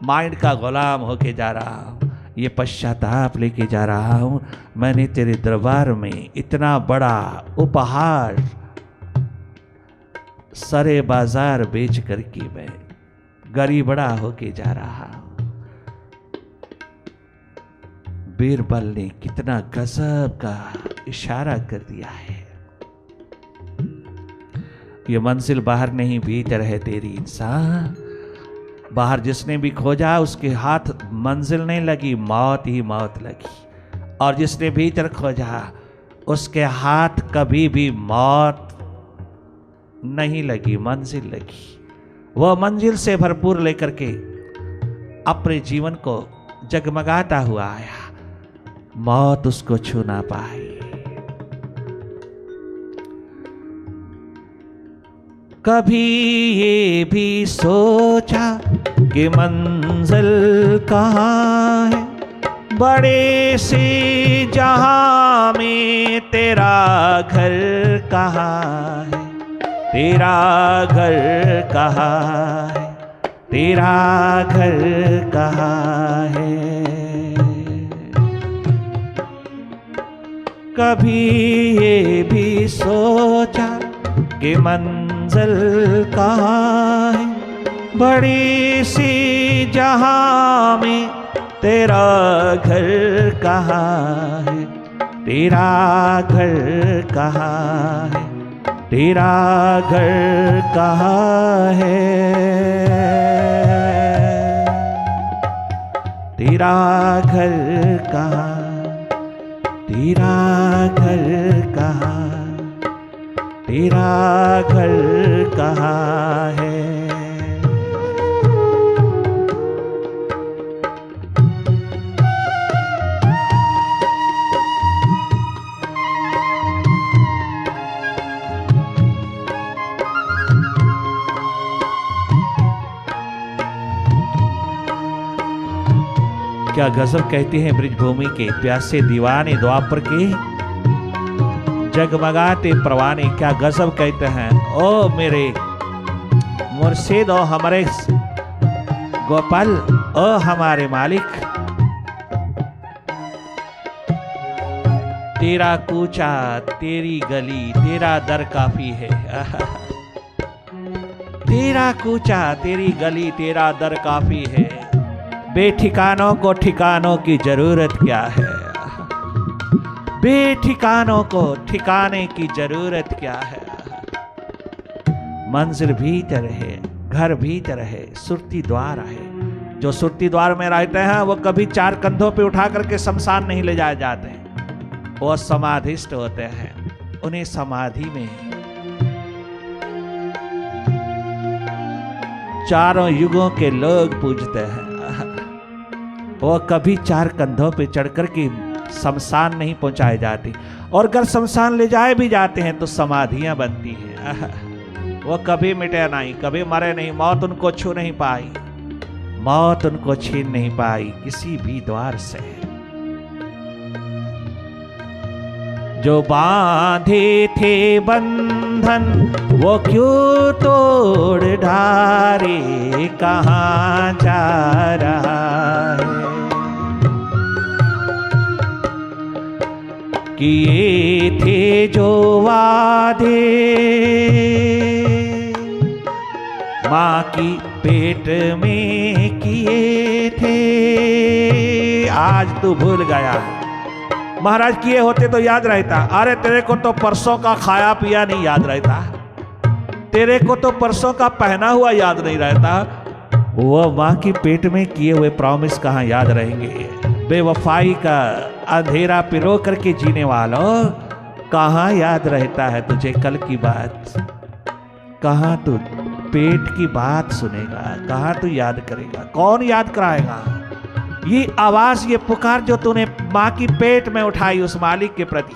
माइंड का गुलाम होके जा रहा हूं, ये पश्चाताप लेके जा रहा हूं। मैंने तेरे दरबार में इतना बड़ा उपहार सरे बाजार बेच करके मैं गरीबड़ा होके जा रहा हूं। बीरबल ने कितना गजब का इशारा कर दिया है। ये मंजिल बाहर नहीं भीतर है तेरी इंसान। बाहर जिसने भी खोजा उसके हाथ मंजिल नहीं लगी, मौत ही मौत लगी। और जिसने भीतर खोजा उसके हाथ कभी भी मौत नहीं लगी, मंजिल लगी। वह मंजिल से भरपूर लेकर के अपने जीवन को जगमगाता हुआ आया, मौत उसको छू ना पाई। कभी ये भी सोचा कि मंजिल कहाँ है, बड़े से जहां में तेरा घर कहाँ है, तेरा घर कहाँ है, तेरा घर कहाँ है। कभी ये भी सोचा कि मंजिल कहाँ है, बड़ी सी जहां में तेरा घर कहाँ है, तेरा घर कहाँ है, तेरा घर कहाँ है, तेरा घर कहाँ, तेरा घर कहाँ, तेरा घर कहाँ है। क्या गजब कहते हैं ब्रिजभूमि के प्यासे दीवाने द्वापर के जगमगाते परवाने, क्या गजब कहते हैं। ओ मेरे मुर्शिद, ओ हमारे गोपाल, ओ हमारे मालिक, तेरा कूचा तेरी गली तेरा दर काफी है। तेरा कूचा तेरी गली तेरा दर काफी है, बेठिकानों को ठिकानों की जरूरत क्या है, बेठिकानों को ठिकाने की जरूरत क्या है। मंजिल भीतर है, घर भीतर है, सुरती द्वार है। जो सुरती द्वार में रहते हैं वो कभी 4 कंधों पे उठा करके शमशान नहीं ले जाए जाते हैं, वो समाधिष्ट होते हैं। उन्हें समाधि में चारों युगों के लोग पूजते हैं। वो कभी 4 कंधों पे चढ़कर के शमशान नहीं पहुंचाए जाते, और अगर शमशान ले जाए भी जाते हैं तो समाधियां बनती हैं। वो कभी मिटे नहीं, कभी मरे नहीं, मौत उनको छू नहीं पाई, मौत उनको छीन नहीं पाई किसी भी द्वार से। जो बांधे थे बंधन वो क्यों तोड़ डारे, कहाँ जा रहा है। किए थे जो वादे माँ की पेट में किए थे, आज तू भूल गया। महाराज किए होते तो याद रहता। अरे तेरे को तो परसों का खाया पिया नहीं याद रहता, तेरे को तो परसों का पहना हुआ याद नहीं रहता, वो माँ की पेट में किए हुए प्रॉमिस कहाँ याद रहेंगे। बेवफाई का अंधेरा पिरो करके जीने वालों, कहाँ याद रहता है तुझे कल की बात, कहाँ तू पेट की बात सुनेगा, कहाँ तू याद करेगा, कौन याद कराएगा। ये आवाज, ये पुकार जो तूने माँ की पेट में उठाई उस मालिक के प्रति,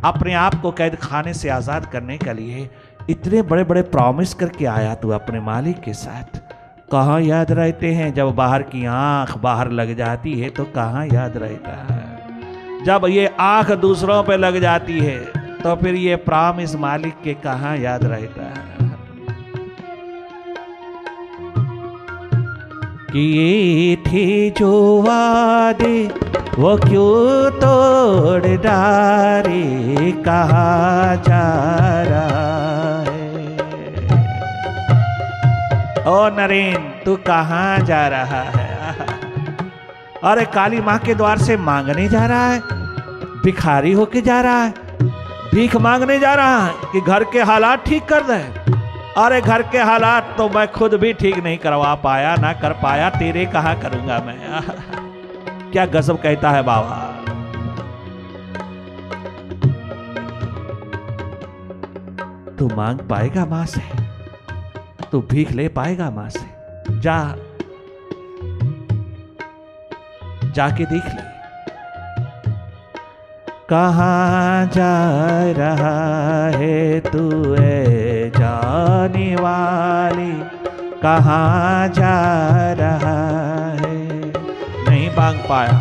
अपने आप को कैद खाने से आजाद करने के लिए इतने बड़े बड़े प्रॉमिस करके आया तू अपने मालिक के साथ, कहाँ याद रहते हैं। जब बाहर की आंख बाहर लग जाती है तो कहाँ याद रहता है। जब ये आंख दूसरों पे लग जाती है तो फिर ये प्रॉमिस मालिक के कहाँ याद रहता है। किए थे जो वादे वो क्यों तोड़ डारे, कहाँ जा रहा है। ओ नरेन तू कहाँ जा रहा है। अरे काली माँ के द्वार से मांगने जा रहा है, भिखारी होके जा रहा है, भीख मांगने जा रहा है कि घर के हालात ठीक कर दे। अरे घर के हालात तो मैं खुद भी ठीक नहीं करवा पाया, ना कर पाया, तेरे कहाँ करूंगा मैं। क्या गजब कहता है बाबा। तू मांग पाएगा मां से, तू भीख ले पाएगा मां से, जा जाके देख ले। कहाँ जा रहा है तू ऐ जाने वाली, कहाँ जा रहा है। नहीं मांग पाया,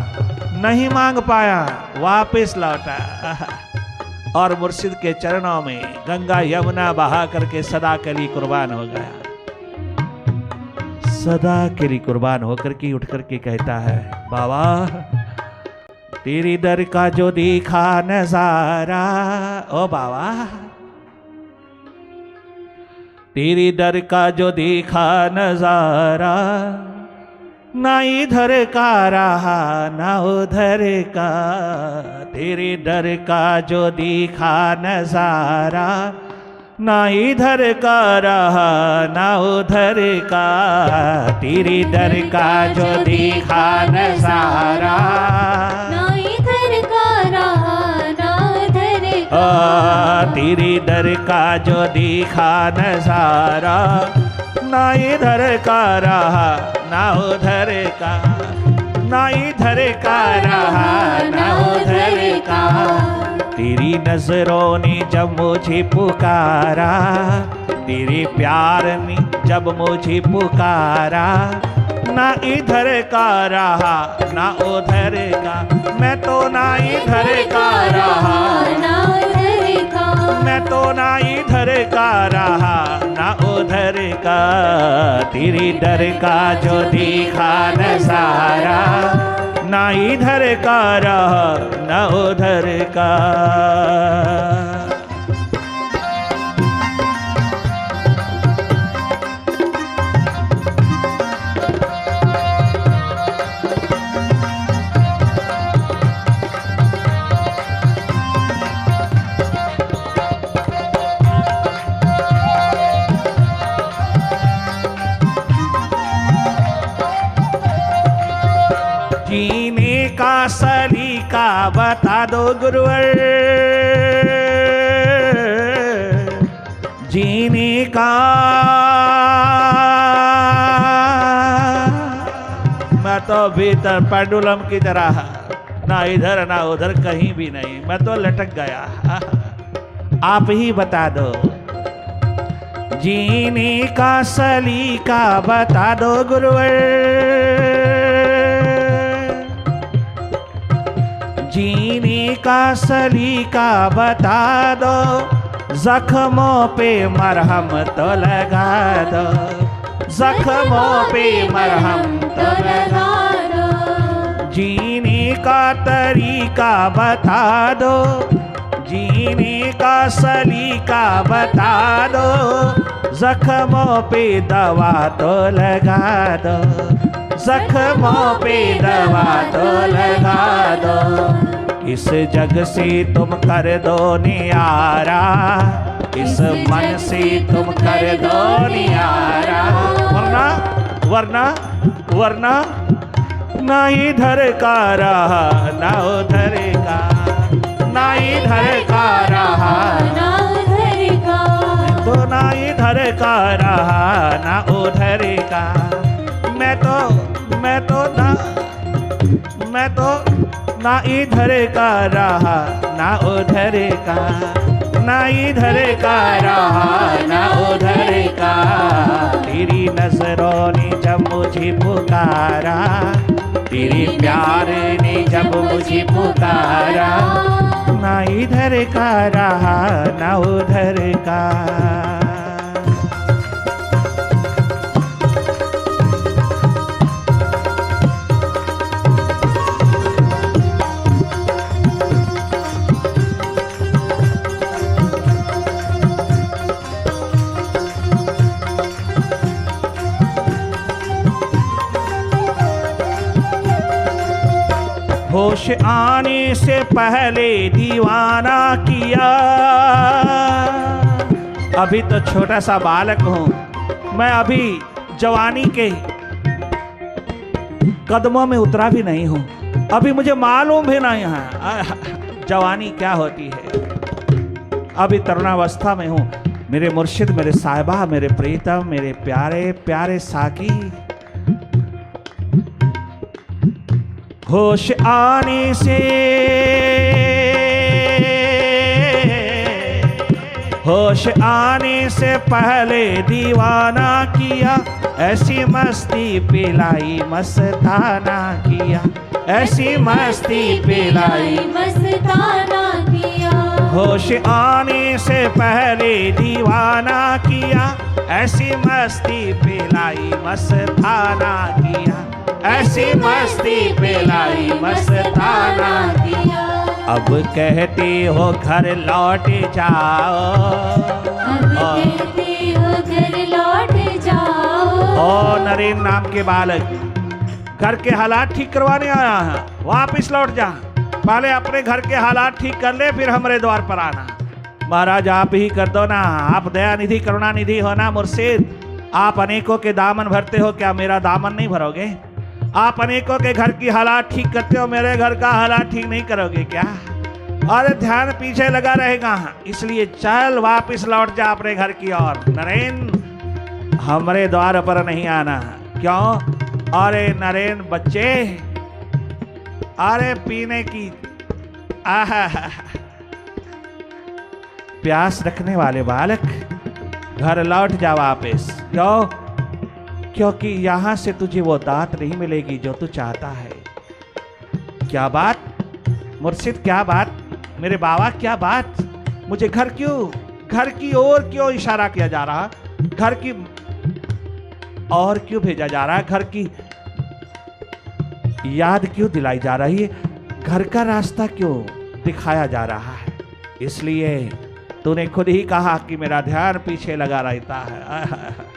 नहीं मांग पाया, वापस लौटा और मुर्शिद के चरणों में गंगा यमुना बहा करके सदा के लिए कुर्बान हो गया। सदा के लिए कुर्बान होकर के उठ करके कहता है, बाबा तेरी दर का जो देखा नजारा, ओ बाबा तेरी दर का जो देखा नजारा, ना इधर का रहा ना उधर का। तेरे दर का जो देखा नजारा, ना इधर का रहा ना उधर का। तेरे दर का जो देखा नजारा, ना इधर का रहा ना उधर का। तेरे दर का जो देखा नजारा, ना इधर का रहा ना उधर का। ना इधर का रहा ना उधर का। तेरी नजरों ने जब मुझे पुकारा, तेरे प्यार ने जब मुझे पुकारा, ना इधर का रहा ना उधर का। मैं तो ना इधर का रहा ना उधर का। मैं तो ना इधर का रहा ना उधर का। तेरी दर का जो देखा नजारा, ना इधर का रहा ना उधर का। जीने का सलीका बता दो गुरुवर, जीने का हो भीतर पेंडुलम की तरह, ना इधर ना उधर, कहीं भी नहीं, मैं तो लटक गया। आप ही बता दो, जीने का सलीका बता दो गुरुवर, जीने का सलीका बता दो, जख्मों पे मरहम तो लगा दो, जख्मों पे मरहम तो लगा दो, जीने का तरीका बता दो, जीने का सलीका बता दो, जख्मों पे दवा तो लगा दो, जख्मों पे दवा तो लगा दो, इस जग से तुम कर दो नियारा, इस मन से तुम कर दो नियारा, वरना वरना वरना ना इधर का रहा ना उधर का, ना इधर का रहा ना उधर का, तो ना इधर का रहा ना उधर का, मैं तो ना इधर का रहा ना उधर का, ना इधर का रहा ना उधर का, तेरी नजरों ने जब मुझे पुकारा, तेरे प्यार ने जब मुझे पुकारा, ना इधर का रहा ना उधर का। होश आने से पहले दीवाना किया, अभी तो छोटा सा बालक हूँ मैं, अभी जवानी के कदमों में उतरा भी नहीं हूँ, अभी मुझे मालूम भी नहीं है जवानी क्या होती है, अभी तरुणावस्था में हूँ। मेरे मुर्शिद, मेरे साहिबा, मेरे प्रीतम, मेरे प्यारे प्यारे साकी, होश आने से, होश आने से पहले दीवाना किया, ऐसी मस्ती पिलाई मस्ताना किया, ऐसी मस्ती पिलाई मस्ताना किया, होश आने से पहले दीवाना किया, ऐसी मस्ती पिलाई मस्ताना किया, ऐसी मस्ती पिलाई मस्ताना किया, अब कहते हो घर लौट जाओ, अब कहते हो घर लौट जाओ, ओ नरेन नाम के बालक घर के हालात ठीक करवाने आया है, वापिस लौट जा, पहले अपने घर के हालात ठीक कर ले, फिर हमारे द्वार पर आना। महाराज आप ही कर दो ना, आप दया निधि करुणा निधि हो ना मुर्शिद, आप अनेकों के दामन भरते हो, क्या मेरा दामन नहीं भरोगे? आप अनेकों के घर की हालात ठीक करते हो, मेरे घर का हालात ठीक नहीं करोगे क्या? और ध्यान पीछे लगा रहेगा, इसलिए चल वापिस लौट जा अपने घर की ओर। नरेन हमारे द्वार पर नहीं आना। क्यों? अरे नरेन बच्चे, अरे पीने की प्यास रखने वाले बालक, घर लौट जा वापिस। क्यों? क्योंकि यहां से तुझे वो दात नहीं मिलेगी जो तू चाहता है। क्या बात मुर्शिद, क्या बात मेरे बाबा, क्या बात? मुझे घर की ओर क्यों इशारा किया जा रहा? घर की और क्यों भेजा जा रहा है? घर की याद क्यों दिलाई जा रही है? घर का रास्ता क्यों दिखाया जा रहा है? इसलिए तूने खुद ही कहा कि मेरा ध्यान पीछे लगा रहता है।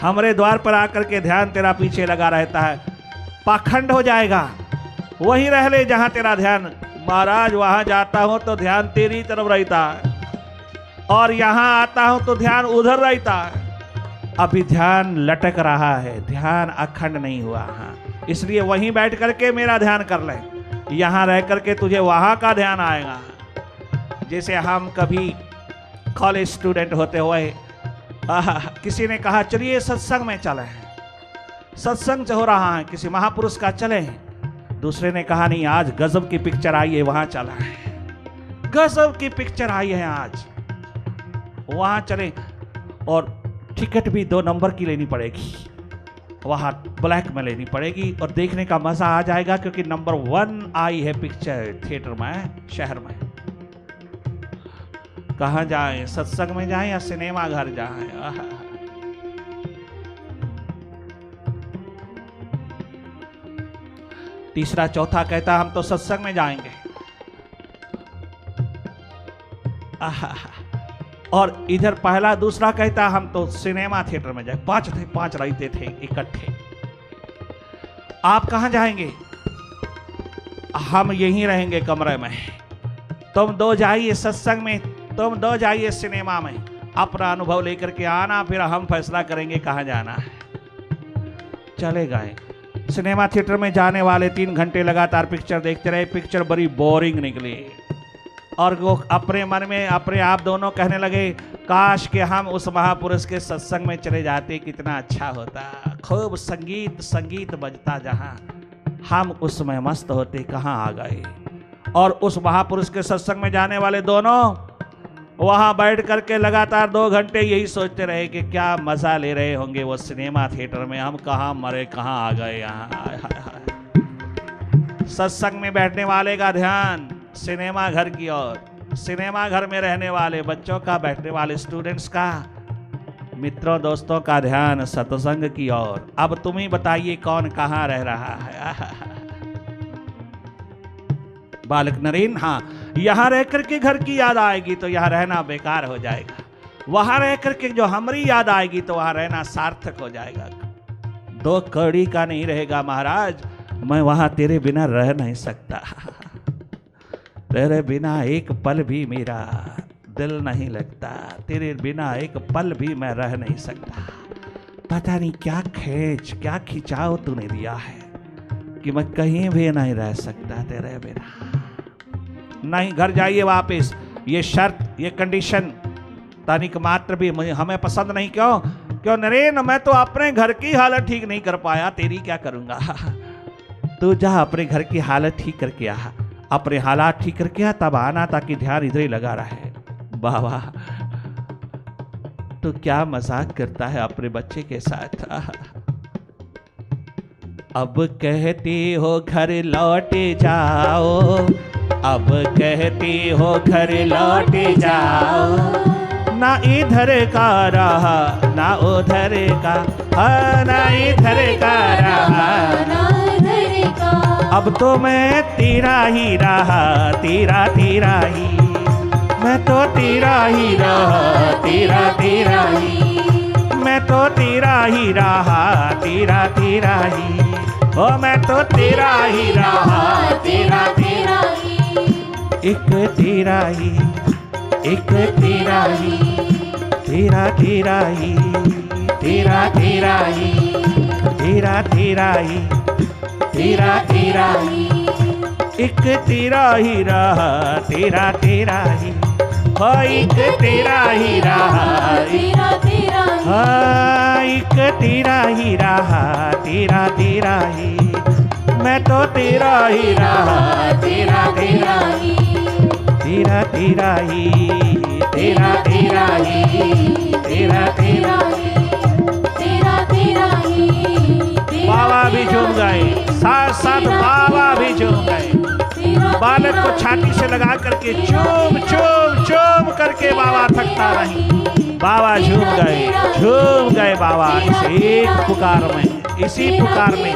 हमारे द्वार पर आकर के ध्यान तेरा पीछे लगा रहता है, पाखंड हो जाएगा। वहीं रह ले जहां तेरा ध्यान। महाराज वहां जाता हूं तो ध्यान तेरी तरफ रहता है, और यहां आता हूं तो ध्यान उधर रहता है। अभी ध्यान लटक रहा है, ध्यान अखंड नहीं हुआ। हाँ, इसलिए वहीं बैठ करके मेरा ध्यान कर ले। यहां रह करके तुझे वहां का ध्यान आएगा। जैसे हम कभी कॉलेज स्टूडेंट होते हुए किसी ने कहा चलिए सत्संग में चले। सत्संग हो रहा है किसी महापुरुष का, चले। दूसरे ने कहा नहीं, आज गजब की पिक्चर आई है, वहां चला है, गजब की पिक्चर आई है आज, वहां चले। और टिकट भी 2 नंबर की लेनी पड़ेगी, वहां ब्लैक में लेनी पड़ेगी, और देखने का मजा आ जाएगा क्योंकि नंबर 1 आई है पिक्चर थिएटर में, शहर में। कहाँ जाएं, सत्संग में जाएं या सिनेमा घर जाएं? तीसरा चौथा कहता हम तो सत्संग में जाएंगे। और इधर पहला दूसरा कहता हम तो सिनेमा थिएटर में जाए। 5 रहते थे इकट्ठे। आप कहां जाएंगे? हम यहीं रहेंगे कमरे में, तुम 2 जाइए सत्संग में, तुम 2 जाइए सिनेमा में, अपना अनुभव लेकर के आना, फिर हम फैसला करेंगे कहां जाना है। चले गए सिनेमा थिएटर में। जाने वाले 3 घंटे लगातार पिक्चर देखते रहे, पिक्चर बड़ी बोरिंग निकली, और वो अपने मन में अपने आप दोनों कहने लगे, काश कि हम उस महापुरुष के सत्संग में चले जाते, कितना अच्छा होता, खूब संगीत बजता, जहां हम उसमें मस्त होते, कहां आ गए। और उस महापुरुष के सत्संग में जाने वाले दोनों वहां बैठ करके लगातार 2 घंटे यही सोचते रहे कि क्या मजा ले रहे होंगे वो सिनेमा थिएटर में, हम कहां मरे, कहां आ गए यहाँ। सत्संग में बैठने वाले का ध्यान सिनेमा घर की ओर, सिनेमा घर में रहने वाले बच्चों का, बैठने वाले स्टूडेंट्स का, मित्रों दोस्तों का ध्यान सत्संग की ओर। अब तुम ही बताइए कौन कहां रह रहा है। बालक नरेन, हाँ, यहां रह करके घर की याद आएगी तो यहां रहना बेकार हो जाएगा, वहां रह करके जो हमारी याद आएगी तो वहां रहना सार्थक हो जाएगा। 2 कौड़ी का नहीं रहेगा महाराज, मैं वहां तेरे बिना रह नहीं सकता, तेरे बिना एक पल भी मेरा दिल नहीं लगता, तेरे बिना एक पल भी मैं रह नहीं सकता। पता नहीं क्या खिंचाव तूने दिया है कि मैं कहीं भी नहीं रह सकता तेरे बिना। नहीं, घर जाइए वापस। ये शर्त, ये कंडीशन तनिक मात्र भी हमें पसंद नहीं। क्यों नरेन, मैं तो अपने घर की हालत ठीक नहीं कर पाया, तेरी क्या करूंगा। तू जा अपने घर की हालत ठीक करके आ, अपने हालात ठीक करके आ, तब आना, ताकि ध्यान इधर ही लगा रहे। बाबा, तू क्या मजाक करता है अपने बच्चे के साथ। अब कहती हो घर लौट जाओ, अब कहती हो घर लौट जाओ, ना इधर का रहा ना उधर का, ना इधर का रहा ना उधर का। अब तो मैं तेरा ही रहा, तेरा ही, मैं तो तेरा ही रहा, तेरा ही, मैं तो तेरा ही रहा, तेरा ही, ओ मैं तो तेरा ही रहा, तेरा ही, एक तेरा ही, एक तेरा ही, तेरा ही, तेरा ही, तेरा ही, तेरा ही, एक तेरा ही रहा, तेरा ही, हो एक तेरा ही रहा, तेरा हाँ एक तेरा ही रहा, तेरा ही, मैं तो तेरा ही रहा, तेरा ही, तेरा ही, तेरा ही, तेरा ही। बाबा भी झूम गए, साथ साथ बाबा भी झूम गए। बालक को छाती से लगा करके चूम करके बाबा थकता नहीं। बाबा झूम गए बाबा इस एक पुकार में, इसी पुकार में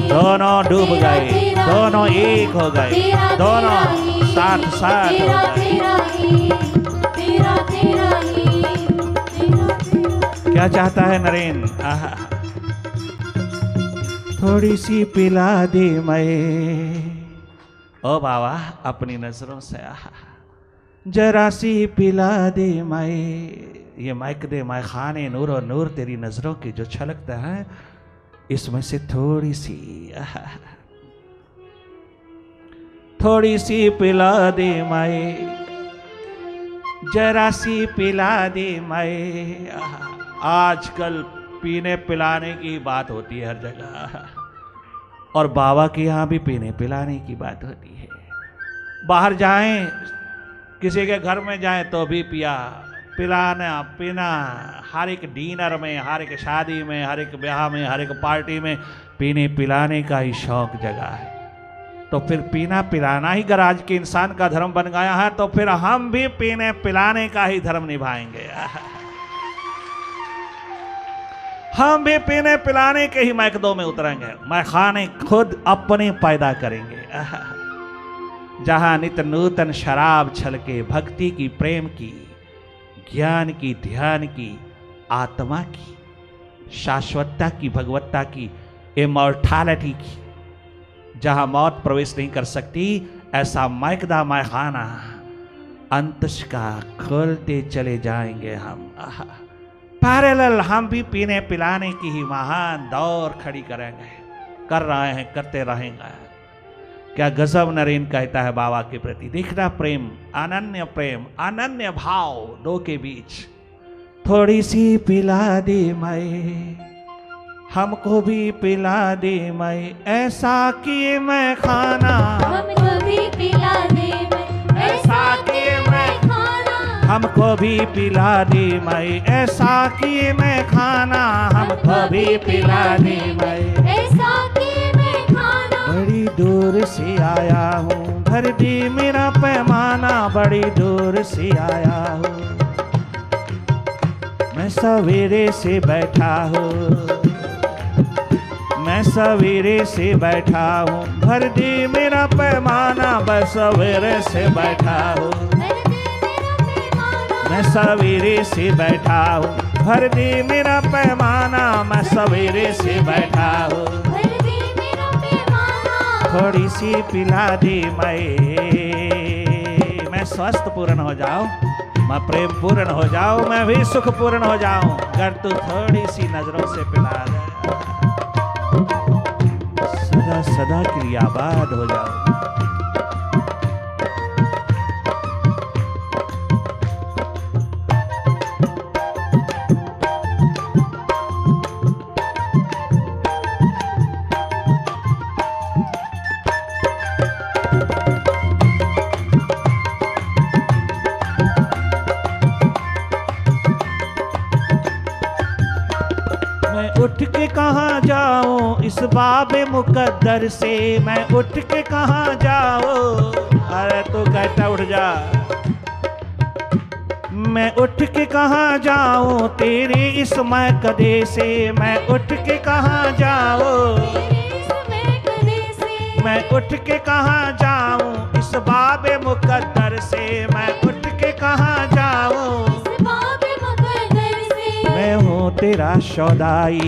दोनों डूब गए, दोनों एक हो गए, दोनों साथ हो गए। क्या चाहता है नरेन? थोड़ी सी पिला दे मैं, ओ बाबा अपनी नजरों से जरा सी पिला दे मैं, ये माइक दे मैं खाने नूर और नूर तेरी नजरों की जो छलकता है, इसमें से थोड़ी सी पिला दे मैं, जरा सी पिला दे मैं। आजकल पीने पिलाने की बात होती है हर जगह, और बाबा के यहाँ भी पीने पिलाने की बात होती है। बाहर जाएं, किसी के घर में जाएं तो भी पिलाना पीना, हर एक डिनर में, हर एक शादी में, हर एक ब्याह में, हर एक पार्टी में पीने पिलाने का ही शौक जगा है। तो फिर पीना पिलाना ही अगर आज के इंसान का धर्म बन गया है, तो फिर हम भी पीने पिलाने का ही धर्म निभाएंगे। हम भी पीने पिलाने के ही मैकदों में उतरेंगे, मैखाने खुद अपने पैदा करेंगे, जहां नित नूतन शराब छलके, भक्ति की, प्रेम की, ज्ञान की, ध्यान की, आत्मा की, शाश्वतता की, भगवत्ता की, इमॉर्टैलिटी की, जहां मौत प्रवेश नहीं कर सकती, ऐसा मैकदा मैखाना अंतश का खोलते चले जाएंगे हम। पैरेलल हम भी पीने पिलाने की ही महान दौड़ खड़ी करेंगे, कर रहे हैं, करते रहेंगे। क्या गजब नरेन कहता है बाबा के प्रति, देखना प्रेम, अनन्य भाव दो के बीच। थोड़ी सी पिला दे मैं, हमको भी पिला दे मैं, ऐसा किए मैं खाना, हमको भी पिला दे मैं, ऐसा किए मैं खाना, हमको भी पिला दे मैं, ऐसा किए मैं खाना, हमको भी पिला दे मैं, ऐसा किए मैं खाना। बड़ी दूर से आया हूँ, भर दे मेरा पैमाना, बड़ी दूर से आया हूँ, मैं सवेरे से बैठा हूँ, मैं सवेरे से बैठा हूँ, भर दे मेरा पैमाना, मैं सवेरे से बैठा हूँ, मैं सवेरे से बैठा हूँ, भर दे मेरा पैमाना, मैं सवेरे से बैठा हूँ, थोड़ी सी पिला दे मैं स्वस्थ पूर्ण हो जाऊं, मैं प्रेम पूर्ण हो जाऊं, मैं भी सुख पूर्ण हो जाऊं, अगर तू थोड़ी सी नजरों से पिला दे, सदा सदा के लिए आबाद हो जाऊं। उठ के कहाँ जाऊं इस बाबे मुकद्दर से, मैं उठ के कहाँ जाऊं, अरे तू कहता उठ जा, मैं उठ के कहाँ जाऊं तेरे इस मैकदे से, मैं उठ के कहाँ जाऊं, मैं उठ के कहाँ जाऊं इस बाबे मुकद्दर से, मैं उठ के कहाँ जाऊं, मैं हूँ तेरा सौदाई,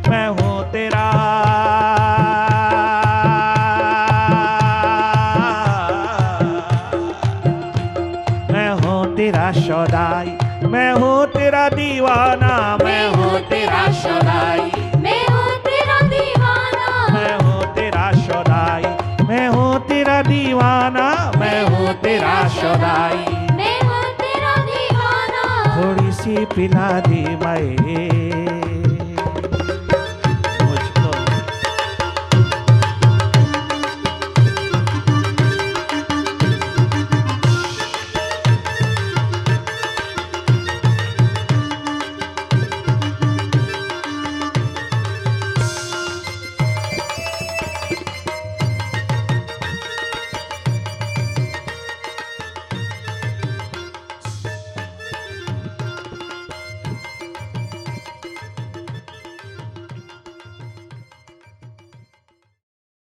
मैं हूँ तेरा, मैं हूँ तेरा सौदाई, मैं हूँ तेरा दीवाना, मैं हूँ तेरा सौदाई, मैं हूँ तेरा दीवाना, मैं हूँ तेरा सौदाई, मैं हूँ तेरा दीवाना, मैं हूँ तेरा सौदाई, मैं हूँ तेरा दीवाना, थोड़ी सी पिला दे मैं,